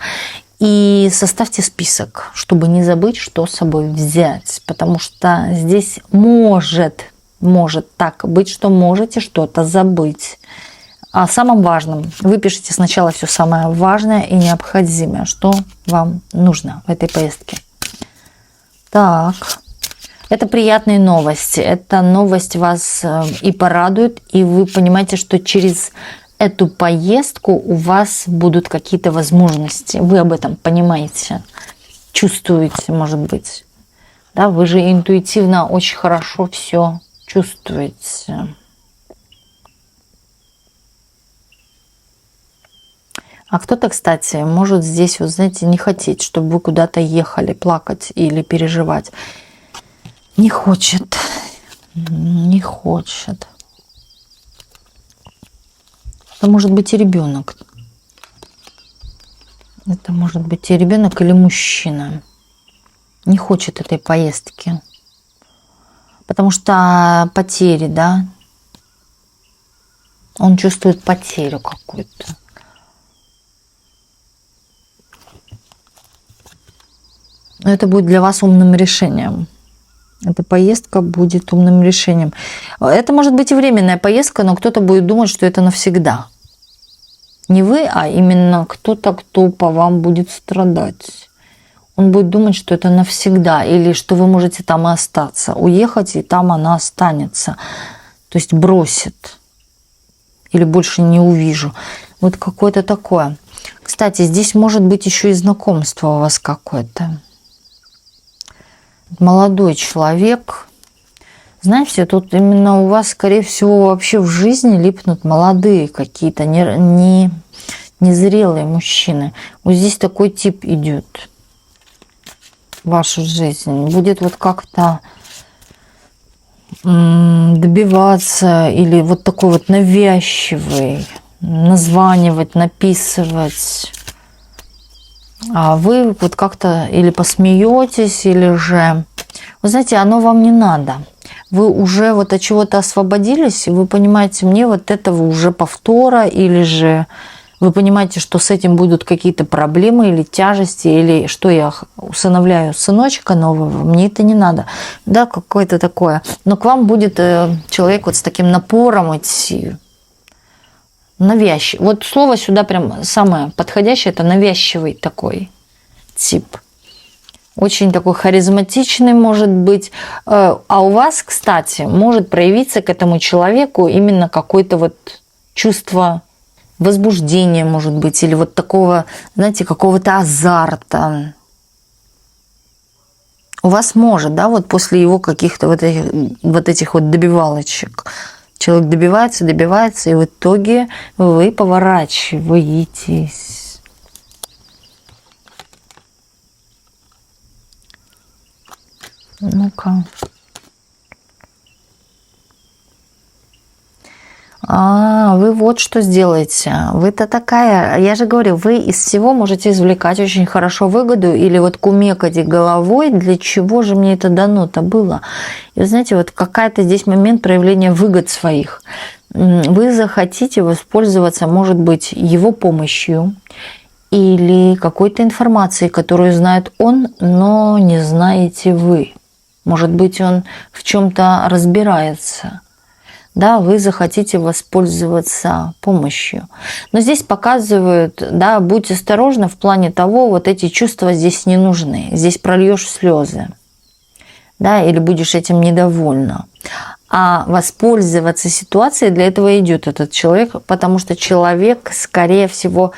И составьте список, чтобы не забыть, что с собой взять. Потому что здесь может так быть, что можете что-то забыть. О самом важном. Выпишите сначала все самое важное и необходимое, что вам нужно в этой поездке. Так. Это приятные новости. Эта новость вас и порадует, и вы понимаете, что через эту поездку у вас будут какие-то возможности. Вы об этом понимаете, чувствуете, может быть. Да, вы же интуитивно очень хорошо все чувствуете. А кто-то, кстати, может здесь, вот знаете, не хотеть, чтобы вы куда-то ехали, плакать или переживать. Не хочет. Не хочет. Это может быть и ребенок. Это может быть и ребенок или мужчина. Не хочет этой поездки. Потому что потери, да. Он чувствует потерю какую-то. Но это будет для вас умным решением. Эта поездка будет умным решением. Это может быть и временная поездка, но кто-то будет думать, что это навсегда. Не вы, а именно кто-то, кто по вам будет страдать. Он будет думать, что это навсегда, или что вы можете там и остаться. Уехать, и там она останется. То есть бросит. Или больше не увижу. Вот какое-то такое. Кстати, здесь может быть еще и знакомство у вас какое-то. Молодой человек. Знаете, тут именно у вас, скорее всего, вообще в жизни липнут молодые какие-то, незрелые мужчины. Вот здесь такой тип идет в вашу жизнь. Будет вот как-то добиваться или вот такой вот навязчивый, названивать, написывать. А вы вот как-то или посмеетесь, или же... Вы знаете, оно вам не надо. Вы уже вот от чего-то освободились, и вы понимаете, мне вот этого уже повтора, или же вы понимаете, что с этим будут какие-то проблемы или тяжести, или что я усыновляю сыночка нового, мне это не надо. Да, какое-то такое. Но к вам будет человек вот с таким напором идти. Навязчивый. Вот слово сюда прям самое подходящее, это навязчивый такой тип. Очень такой харизматичный может быть. А у вас, кстати, может проявиться к этому человеку именно какое-то вот чувство возбуждения, может быть, или вот такого, знаете, какого-то азарта. У вас может, да, вот после его каких-то вот этих вот добивалочек. Человек добивается, и в итоге вы поворачиваетесь. Ну-ка. Вы вот что сделаете. Вы-то такая, я же говорю, вы из всего можете извлекать очень хорошо выгоду или вот кумекать головой, для чего же мне это дано-то было. И вы знаете, вот какая-то здесь момент проявления выгод своих. Вы захотите воспользоваться, может быть, его помощью или какой-то информацией, которую знает он, но не знаете вы. Может быть, он в чем-то разбирается. Да, вы захотите воспользоваться помощью. Но здесь показывают, да, будь осторожна в плане того, вот эти чувства здесь не нужны. Здесь прольешь слезы. да, или будешь этим недовольна. А воспользоваться ситуацией для этого идет этот человек, потому что человек, скорее всего,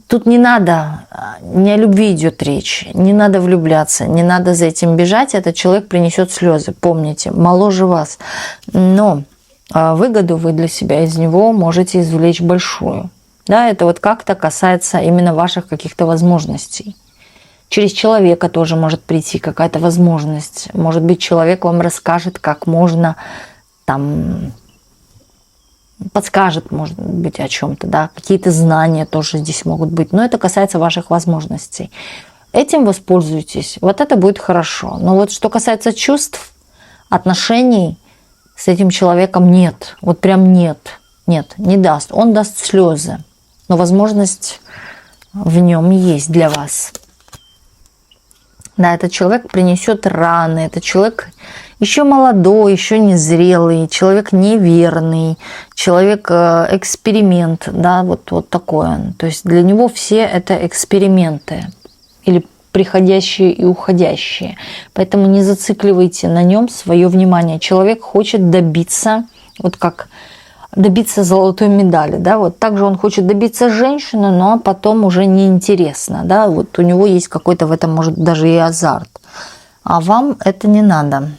тут не надо, не о любви идет речь, не надо влюбляться, не надо за этим бежать, этот человек принесет слезы, помните, моложе вас, но выгоду вы для себя из него можете извлечь большую. Да, это вот как-то касается именно ваших каких-то возможностей. Через человека тоже может прийти какая-то возможность. Может быть, человек вам расскажет, как можно, там, подскажет, может быть, о чем-то, да, какие-то знания тоже здесь могут быть. Но это касается ваших возможностей. Этим воспользуйтесь, вот это будет хорошо. Но вот что касается чувств, отношений с этим человеком нет. Вот прям нет. Нет, не даст. Он даст слезы. Но возможность в нем есть для вас. Да, этот человек принесет раны, этот человек еще молодой, еще незрелый, человек неверный, человек эксперимент, да, вот такое. То есть для него все это эксперименты или приходящие и уходящие. Поэтому не зацикливайте на нем свое внимание. Человек хочет добиться, вот как добиться золотой медали, да, вот также он хочет добиться женщины, но потом уже неинтересно, да, вот у него есть какой-то в этом, может, даже и азарт, а вам это не надо.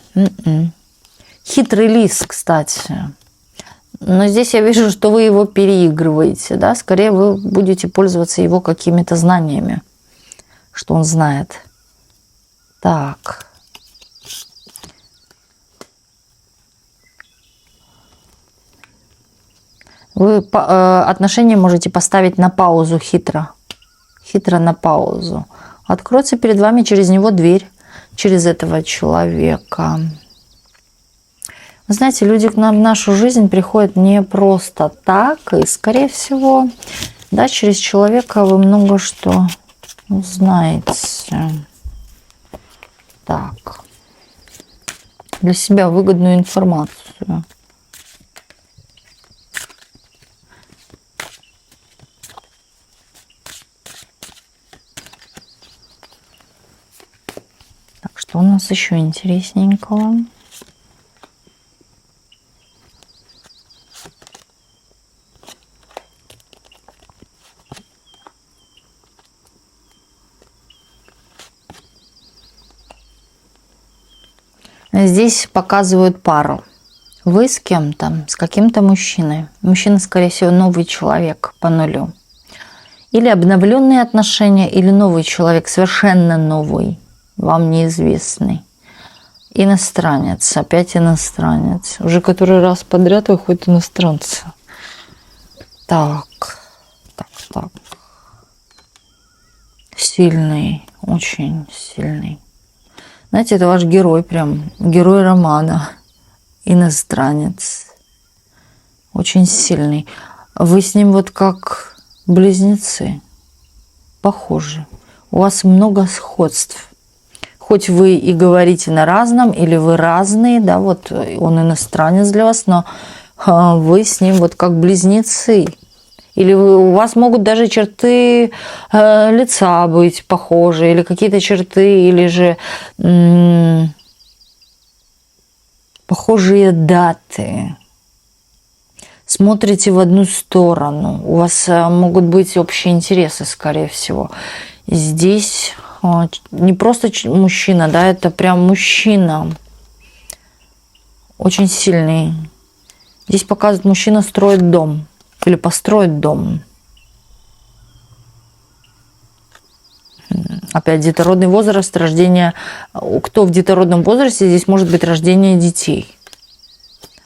Хитрый лис, кстати, но здесь я вижу, что вы его переигрываете, да, скорее вы будете пользоваться его какими-то знаниями, что он знает. Так. Вы отношения можете поставить на паузу хитро. Хитро на паузу. Откроется перед вами через него дверь, через этого человека. Вы знаете, люди к нам в нашу жизнь приходят не просто так. И, скорее всего, да, через человека вы много что узнаете. Так. Для себя выгодную информацию. Что у нас еще интересненького? Здесь показывают пару. Вы с кем-то, с каким-то мужчиной. Мужчина, скорее всего, новый человек по нулю. Или обновленные отношения, или новый человек, совершенно новый, вам неизвестный. Иностранец, опять иностранец. Уже который раз подряд выходит иностранцы. Так. Сильный, очень сильный. Знаете, это ваш герой прям, герой романа. Иностранец. Очень сильный. Вы с ним вот как близнецы. Похожи. У вас много сходств. Хоть вы и говорите на разном, или вы разные, да, вот он иностранец для вас, но вы с ним вот как близнецы. Или у вас могут даже черты лица быть похожи, или какие-то черты, или же похожие даты. Смотрите в одну сторону. У вас могут быть общие интересы, скорее всего. Здесь не просто мужчина, да, это прям мужчина. Очень сильный. Здесь показывает, мужчина строит дом. Или построит дом. Опять детородный возраст, рождение. Кто в детородном возрасте, здесь может быть рождение детей.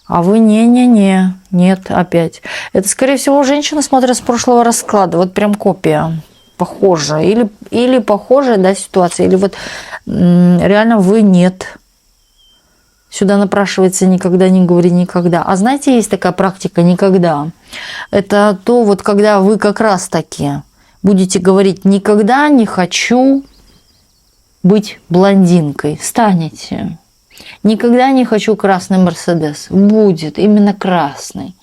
А вы нет, опять. Это, скорее всего, женщина, смотря с прошлого расклада. Вот прям копия. Похожая. Или похожая, да, ситуация. Или вот реально вы нет. Сюда напрашивается никогда не говори никогда. А знаете, есть такая практика никогда. Это то, вот когда вы как раз таки будете говорить никогда не хочу быть блондинкой. Станете. Никогда не хочу красный Мерседес. Будет именно красный.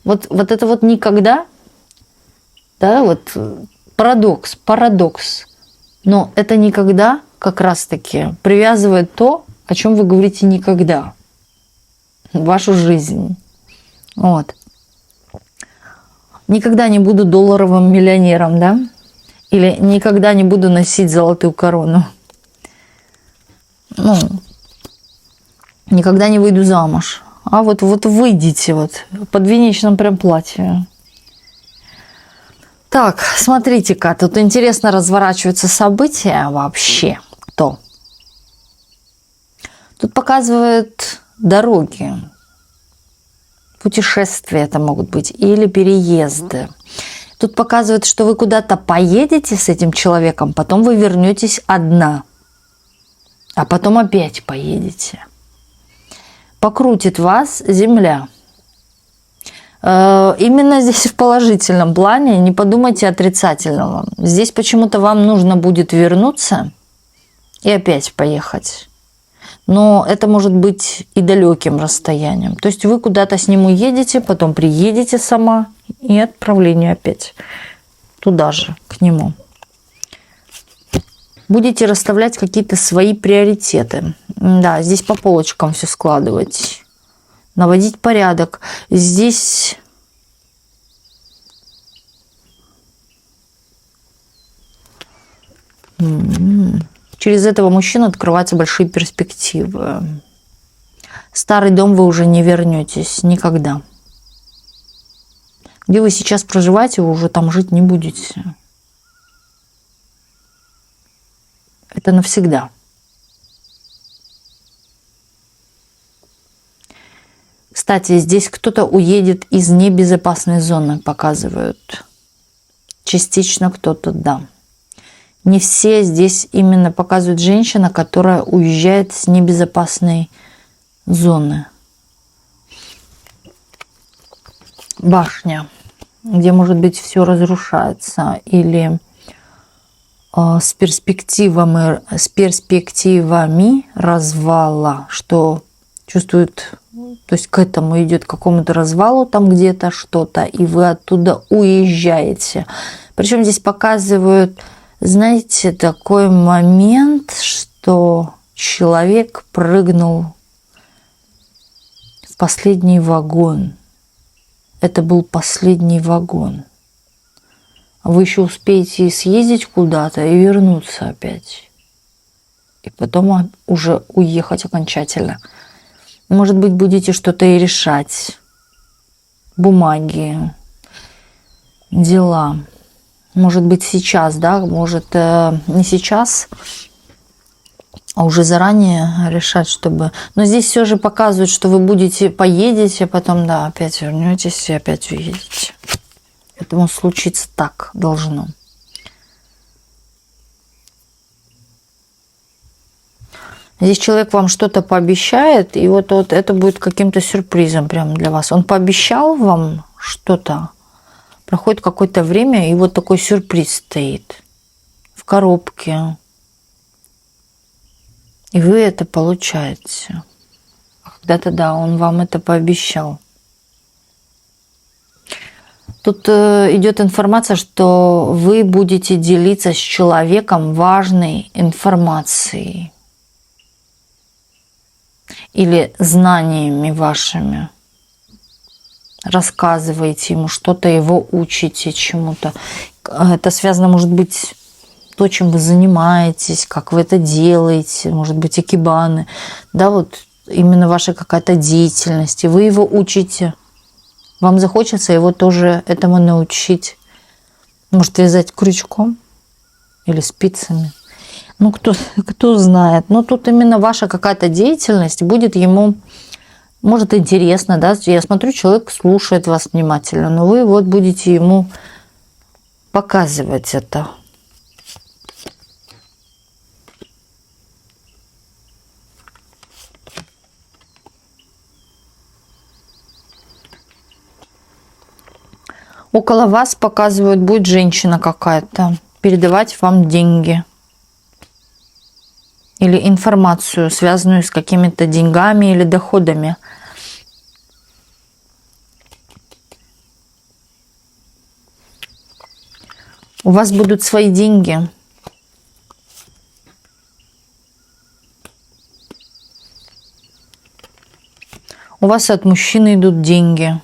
Вот это вот никогда, да, вот парадокс. Но это никогда как раз таки привязывает то, о чем вы говорите никогда в вашу жизнь. Вот. Никогда не буду долларовым миллионером, да? Или никогда не буду носить золотую корону. Ну, никогда не выйду замуж. А вот выйдите в подвенечном прям платье. Так, смотрите-ка, тут интересно разворачиваются события вообще. Кто? Тут показывают дороги. Путешествия это могут быть или переезды. Тут показывают, что вы куда-то поедете с этим человеком, потом вы вернетесь одна, а потом опять поедете. Покрутит вас земля. Именно здесь в положительном плане, не подумайте отрицательного. Здесь почему-то вам нужно будет вернуться и опять поехать. Но это может быть и далеким расстоянием. То есть вы куда-то с ним уедете, потом приедете сама и отправление опять туда же, к нему. Будете расставлять какие-то свои приоритеты. Да, здесь по полочкам все складывать. Наводить порядок. Здесь через этого мужчину открываются большие перспективы. Старый дом вы уже не вернетесь никогда. Где вы сейчас проживаете, вы уже там жить не будете. Это навсегда. Кстати, здесь кто-то уедет из небезопасной зоны, показывают. Частично кто-то, да. Не все здесь именно показывают женщина, которая уезжает с небезопасной зоны. Башня, где, может быть, все разрушается, или с перспективами развала, что чувствует, то есть к этому идет, к какому-то развалу там где-то что-то, и вы оттуда уезжаете. Причем здесь показывают, знаете, такой момент, что человек прыгнул в последний вагон. Это был последний вагон. Вы еще успеете съездить куда-то и вернуться опять. И потом уже уехать окончательно. Может быть, будете что-то и решать. Бумаги, дела. Может быть, сейчас, да, может, не сейчас, а уже заранее решать, чтобы... Но здесь все же показывают, что вы поедете, потом, да, опять вернетесь и опять уедете. Поэтому случиться так должно. Здесь человек вам что-то пообещает, и вот это будет каким-то сюрпризом прямо для вас. Он пообещал вам что-то, проходит какое-то время, и вот такой сюрприз стоит в коробке. И вы это получаете. Когда-то, да, он вам это пообещал. Тут идет информация, что вы будете делиться с человеком важной информацией или знаниями вашими. Рассказываете ему что-то, его учите чему-то. Это связано, может быть, то, чем вы занимаетесь, как вы это делаете, может быть, икебаны. Да, вот именно ваша какая-то деятельность. И вы его учите. Вам захочется его тоже этому научить. Может, вязать крючком или спицами. Ну, кто знает. Но тут именно ваша какая-то деятельность будет ему, может, интересно. Да? Я смотрю, человек слушает вас внимательно, но вы вот будете ему показывать это. Около вас, показывают, будет женщина какая-то передавать вам деньги или информацию, связанную с какими-то деньгами или доходами. У вас будут свои деньги. У вас от мужчины идут деньги.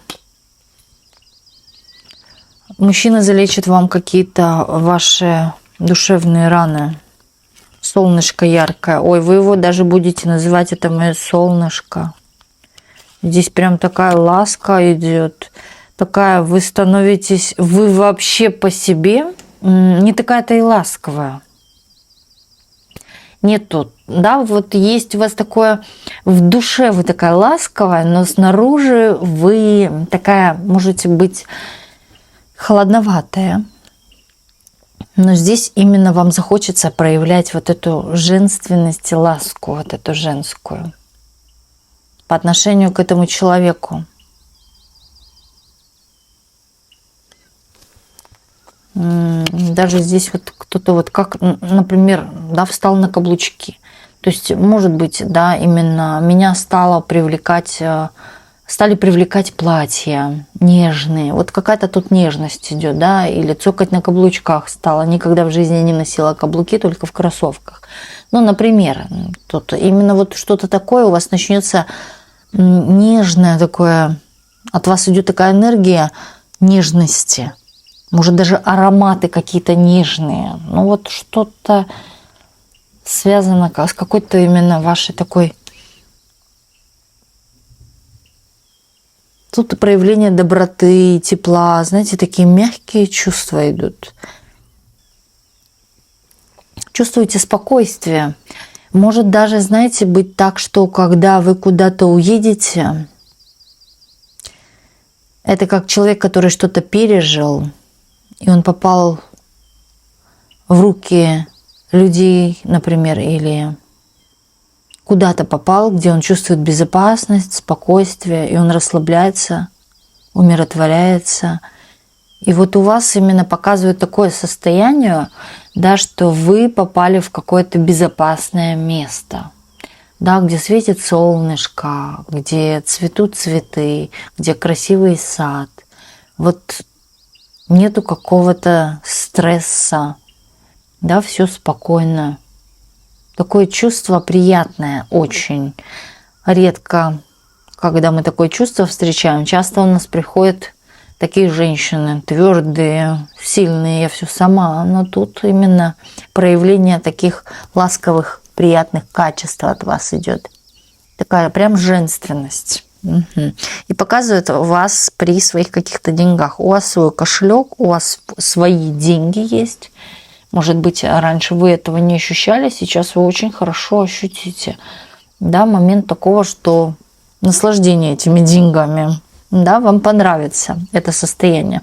Мужчина залечит вам какие-то ваши душевные раны. Солнышко яркое. Ой, вы его даже будете называть, это мое солнышко. Здесь прям такая ласка идет. Такая, вы становитесь, вы вообще по себе не такая-то и ласковая. Нету, да, вот есть у вас такое, в душе вы такая ласковая, но снаружи вы такая, можете быть холодноватая. Но здесь именно вам захочется проявлять вот эту женственность и ласку, вот эту женскую, по отношению к этому человеку. Даже здесь вот кто-то вот как, например, да, встал на каблучки. То есть, может быть, да, именно меня стали привлекать платья нежные. Вот какая-то тут нежность идет, да, или цокать на каблучках стала. Никогда в жизни не носила каблуки, только в кроссовках. Ну, например, тут именно вот что-то такое у вас начнется нежное такое, от вас идет такая энергия нежности. Может, даже ароматы какие-то нежные. Ну, вот что-то связано с какой-то именно вашей такой... Тут проявление доброты, тепла. Знаете, такие мягкие чувства идут. Чувствуете спокойствие. Может даже, знаете, быть так, что когда вы куда-то уедете, это как человек, который что-то пережил, и он попал в руки людей, например, или куда-то попал, где он чувствует безопасность, спокойствие, и он расслабляется, умиротворяется. И вот у вас именно показывает такое состояние, да, что вы попали в какое-то безопасное место, да, где светит солнышко, где цветут цветы, где красивый сад. Вот нету какого-то стресса, да, все спокойно. Такое чувство приятное очень. Редко, когда мы такое чувство встречаем, часто у нас приходят такие женщины твердые, сильные, я все сама, но тут именно проявление таких ласковых, приятных качеств от вас идет. Такая прям женственность. Угу. И показывает вас при своих каких-то деньгах. У вас свой кошелек, у вас свои деньги есть. Может быть, раньше вы этого не ощущали, сейчас вы очень хорошо ощутите. Да, момент такого, что наслаждение этими деньгами. Да, вам понравится это состояние.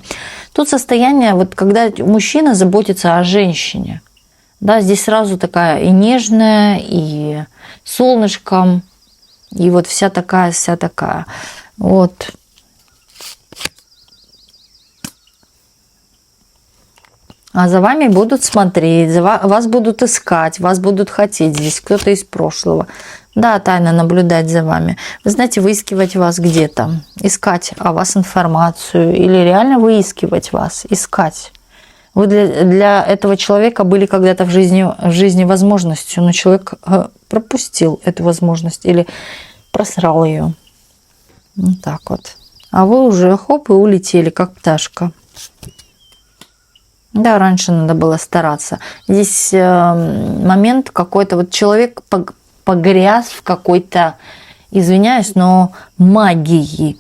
Тут состояние, вот когда мужчина заботится о женщине. Да, здесь сразу такая и нежная, и солнышком, и вот вся такая. Вот. А за вами будут смотреть, вас будут искать, вас будут хотеть. Здесь кто-то из прошлого. Да, тайно наблюдать за вами. Вы знаете, выискивать вас где-то, искать о вас информацию или реально выискивать вас, искать. Вы для этого человека были когда-то в жизни возможностью, но человек пропустил эту возможность или просрал ее. Вот так вот. А вы уже хоп и улетели, как пташка. Да, раньше надо было стараться. Здесь момент какой-то, вот человек погряз в какой-то, извиняюсь, но магии.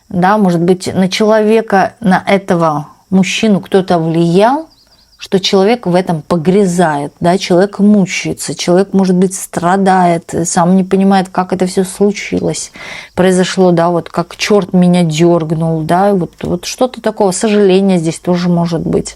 Да, может быть, на человека, на этого мужчину кто-то влиял, что человек в этом погрязает, да, человек мучается, человек, может быть, страдает, сам не понимает, как это все случилось, произошло, да, вот как черт меня дергнул, да, вот что-то такого, сожаление здесь тоже может быть.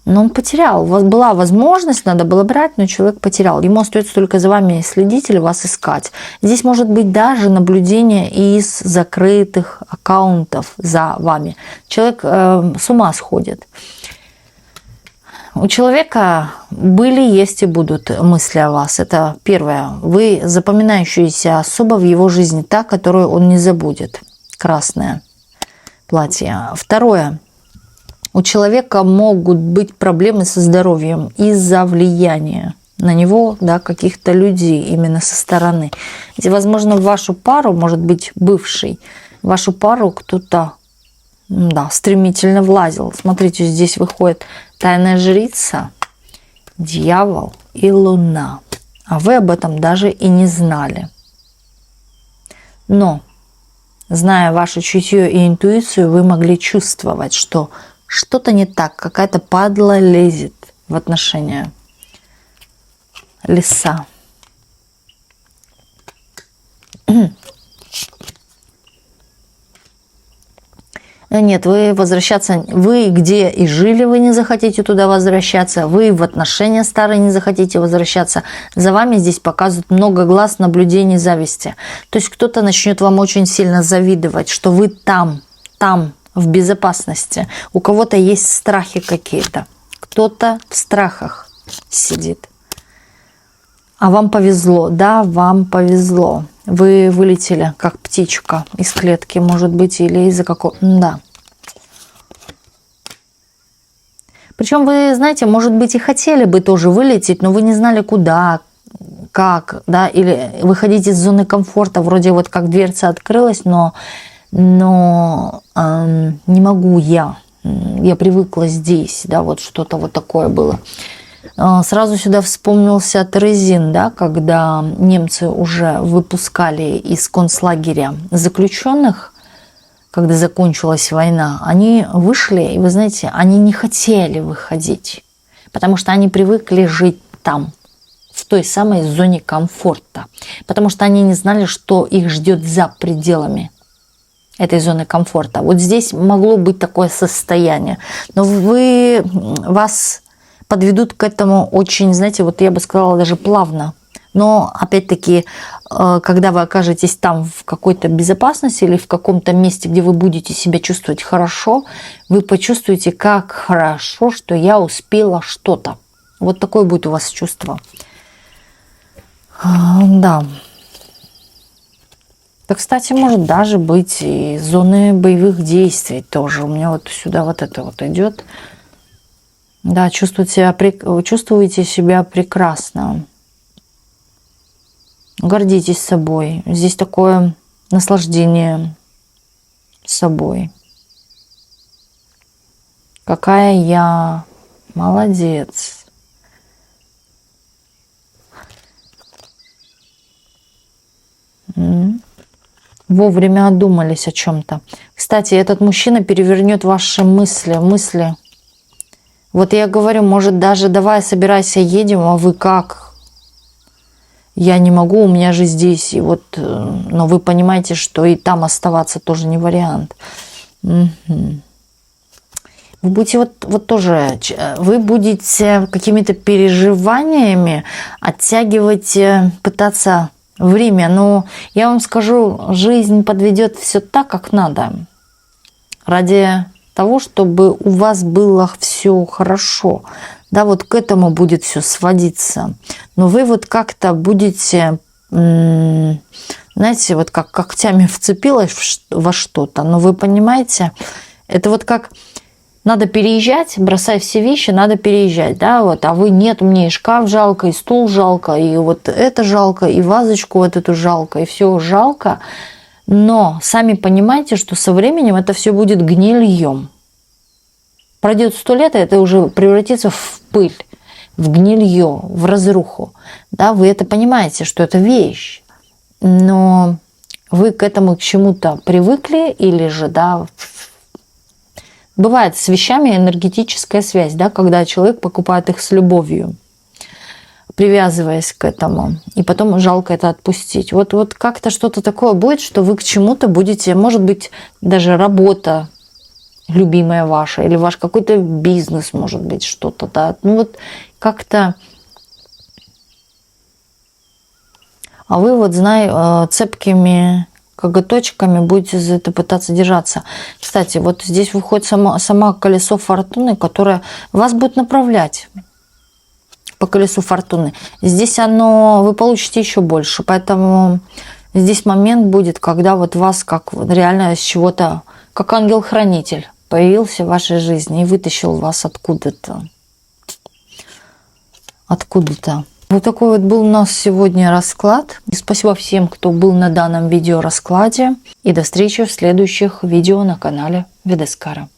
Но он потерял, у вас была возможность, надо было брать, но человек потерял. Ему остается только за вами следить или вас искать. Здесь может быть даже наблюдение из закрытых аккаунтов за вами. Человек с ума сходит. У человека были, есть и будут мысли о вас. Это первое. Вы запоминающаяся особа в его жизни, та, которую он не забудет. Красное платье. Второе. У человека могут быть проблемы со здоровьем из-за влияния на него, да, каких-то людей именно со стороны. И, возможно, в вашу пару, может быть, бывший, в вашу пару кто-то, да, стремительно влазил. Смотрите, здесь выходит тайная жрица, дьявол и луна. А вы об этом даже и не знали. Но, зная ваше чутье и интуицию, вы могли чувствовать, что что-то не так, какая-то падла лезет в отношения. Лиса. Нет, вы возвращаться, вы где и жили, вы не захотите туда возвращаться, вы в отношения старые не захотите возвращаться. За вами здесь показывают много глаз, наблюдений, зависти. То есть кто-то начнет вам очень сильно завидовать, что вы там, в безопасности. У кого-то есть страхи какие-то. Кто-то в страхах сидит. А вам повезло, да, вам повезло. Вы вылетели, как птичка из клетки, может быть, или из-за какого... Да. Причем вы, знаете, может быть, и хотели бы тоже вылететь, но вы не знали, куда, как, да, или выходить из зоны комфорта, вроде вот как дверца открылась, но не могу я привыкла здесь, да, вот что-то вот такое было. Сразу сюда вспомнился Терезин, да, когда немцы уже выпускали из концлагеря заключенных, когда закончилась война, они вышли, и вы знаете, они не хотели выходить, потому что они привыкли жить там, в той самой зоне комфорта, потому что они не знали, что их ждет за пределами этой зоны комфорта. Вот здесь могло быть такое состояние, но вас подведут к этому очень, знаете, вот я бы сказала, даже плавно. Но, опять-таки, когда вы окажетесь там в какой-то безопасности или в каком-то месте, где вы будете себя чувствовать хорошо, вы почувствуете, как хорошо, что я успела что-то. Вот такое будет у вас чувство. Да. Да, кстати, может даже быть и зоны боевых действий тоже. У меня вот сюда вот это вот идет. Да, чувствуете себя прекрасно. Гордитесь собой. Здесь такое наслаждение собой. Какая я молодец. Вовремя одумались о чем-то. Кстати, этот мужчина перевернет ваши мысли. Вот я говорю, может даже давай, собирайся, едем, а вы как? Я не могу, у меня же здесь. И вот, но вы понимаете, что и там оставаться тоже не вариант. Угу. Вы будете вот тоже, вы будете какими-то переживаниями оттягивать, пытаться время. Но я вам скажу, жизнь подведет все так, как надо. Ради того, чтобы у вас было все хорошо. Да, вот к этому будет все сводиться. Но вы вот как-то будете, знаете, вот как когтями вцепилась во что-то. Но вы понимаете, это вот как надо переезжать, бросай все вещи, надо переезжать, да, вот, а вы нет, мне и шкаф жалко, и стул жалко, и вот это жалко, и вазочку вот эту жалко, и все жалко. Но сами понимаете, что со временем это все будет гнильем. Пройдет 100 лет, и это уже превратится в пыль, в гнилье, в разруху. Да, вы это понимаете, что это вещь. Но вы к этому к чему-то привыкли или же, да, бывает с вещами энергетическая связь, да, когда человек покупает их с любовью, привязываясь к этому, и потом жалко это отпустить. Вот как-то что-то такое будет, что вы к чему-то будете, может быть, даже работа любимая ваша, или ваш какой-то бизнес, может быть, что-то, да, ну вот как-то, а вы вот, цепкими коготочками будете за это пытаться держаться. Кстати, вот здесь выходит сама колесо фортуны, которое вас будет направлять по колесу фортуны. Здесь вы получите еще больше, поэтому здесь момент будет, когда вот вас как реально с чего-то, как ангел-хранитель появился в вашей жизни и вытащил вас откуда-то. Откуда-то. Вот такой вот был у нас сегодня расклад. И спасибо всем, кто был на данном видеораскладе. И до встречи в следующих видео на канале Ведескара.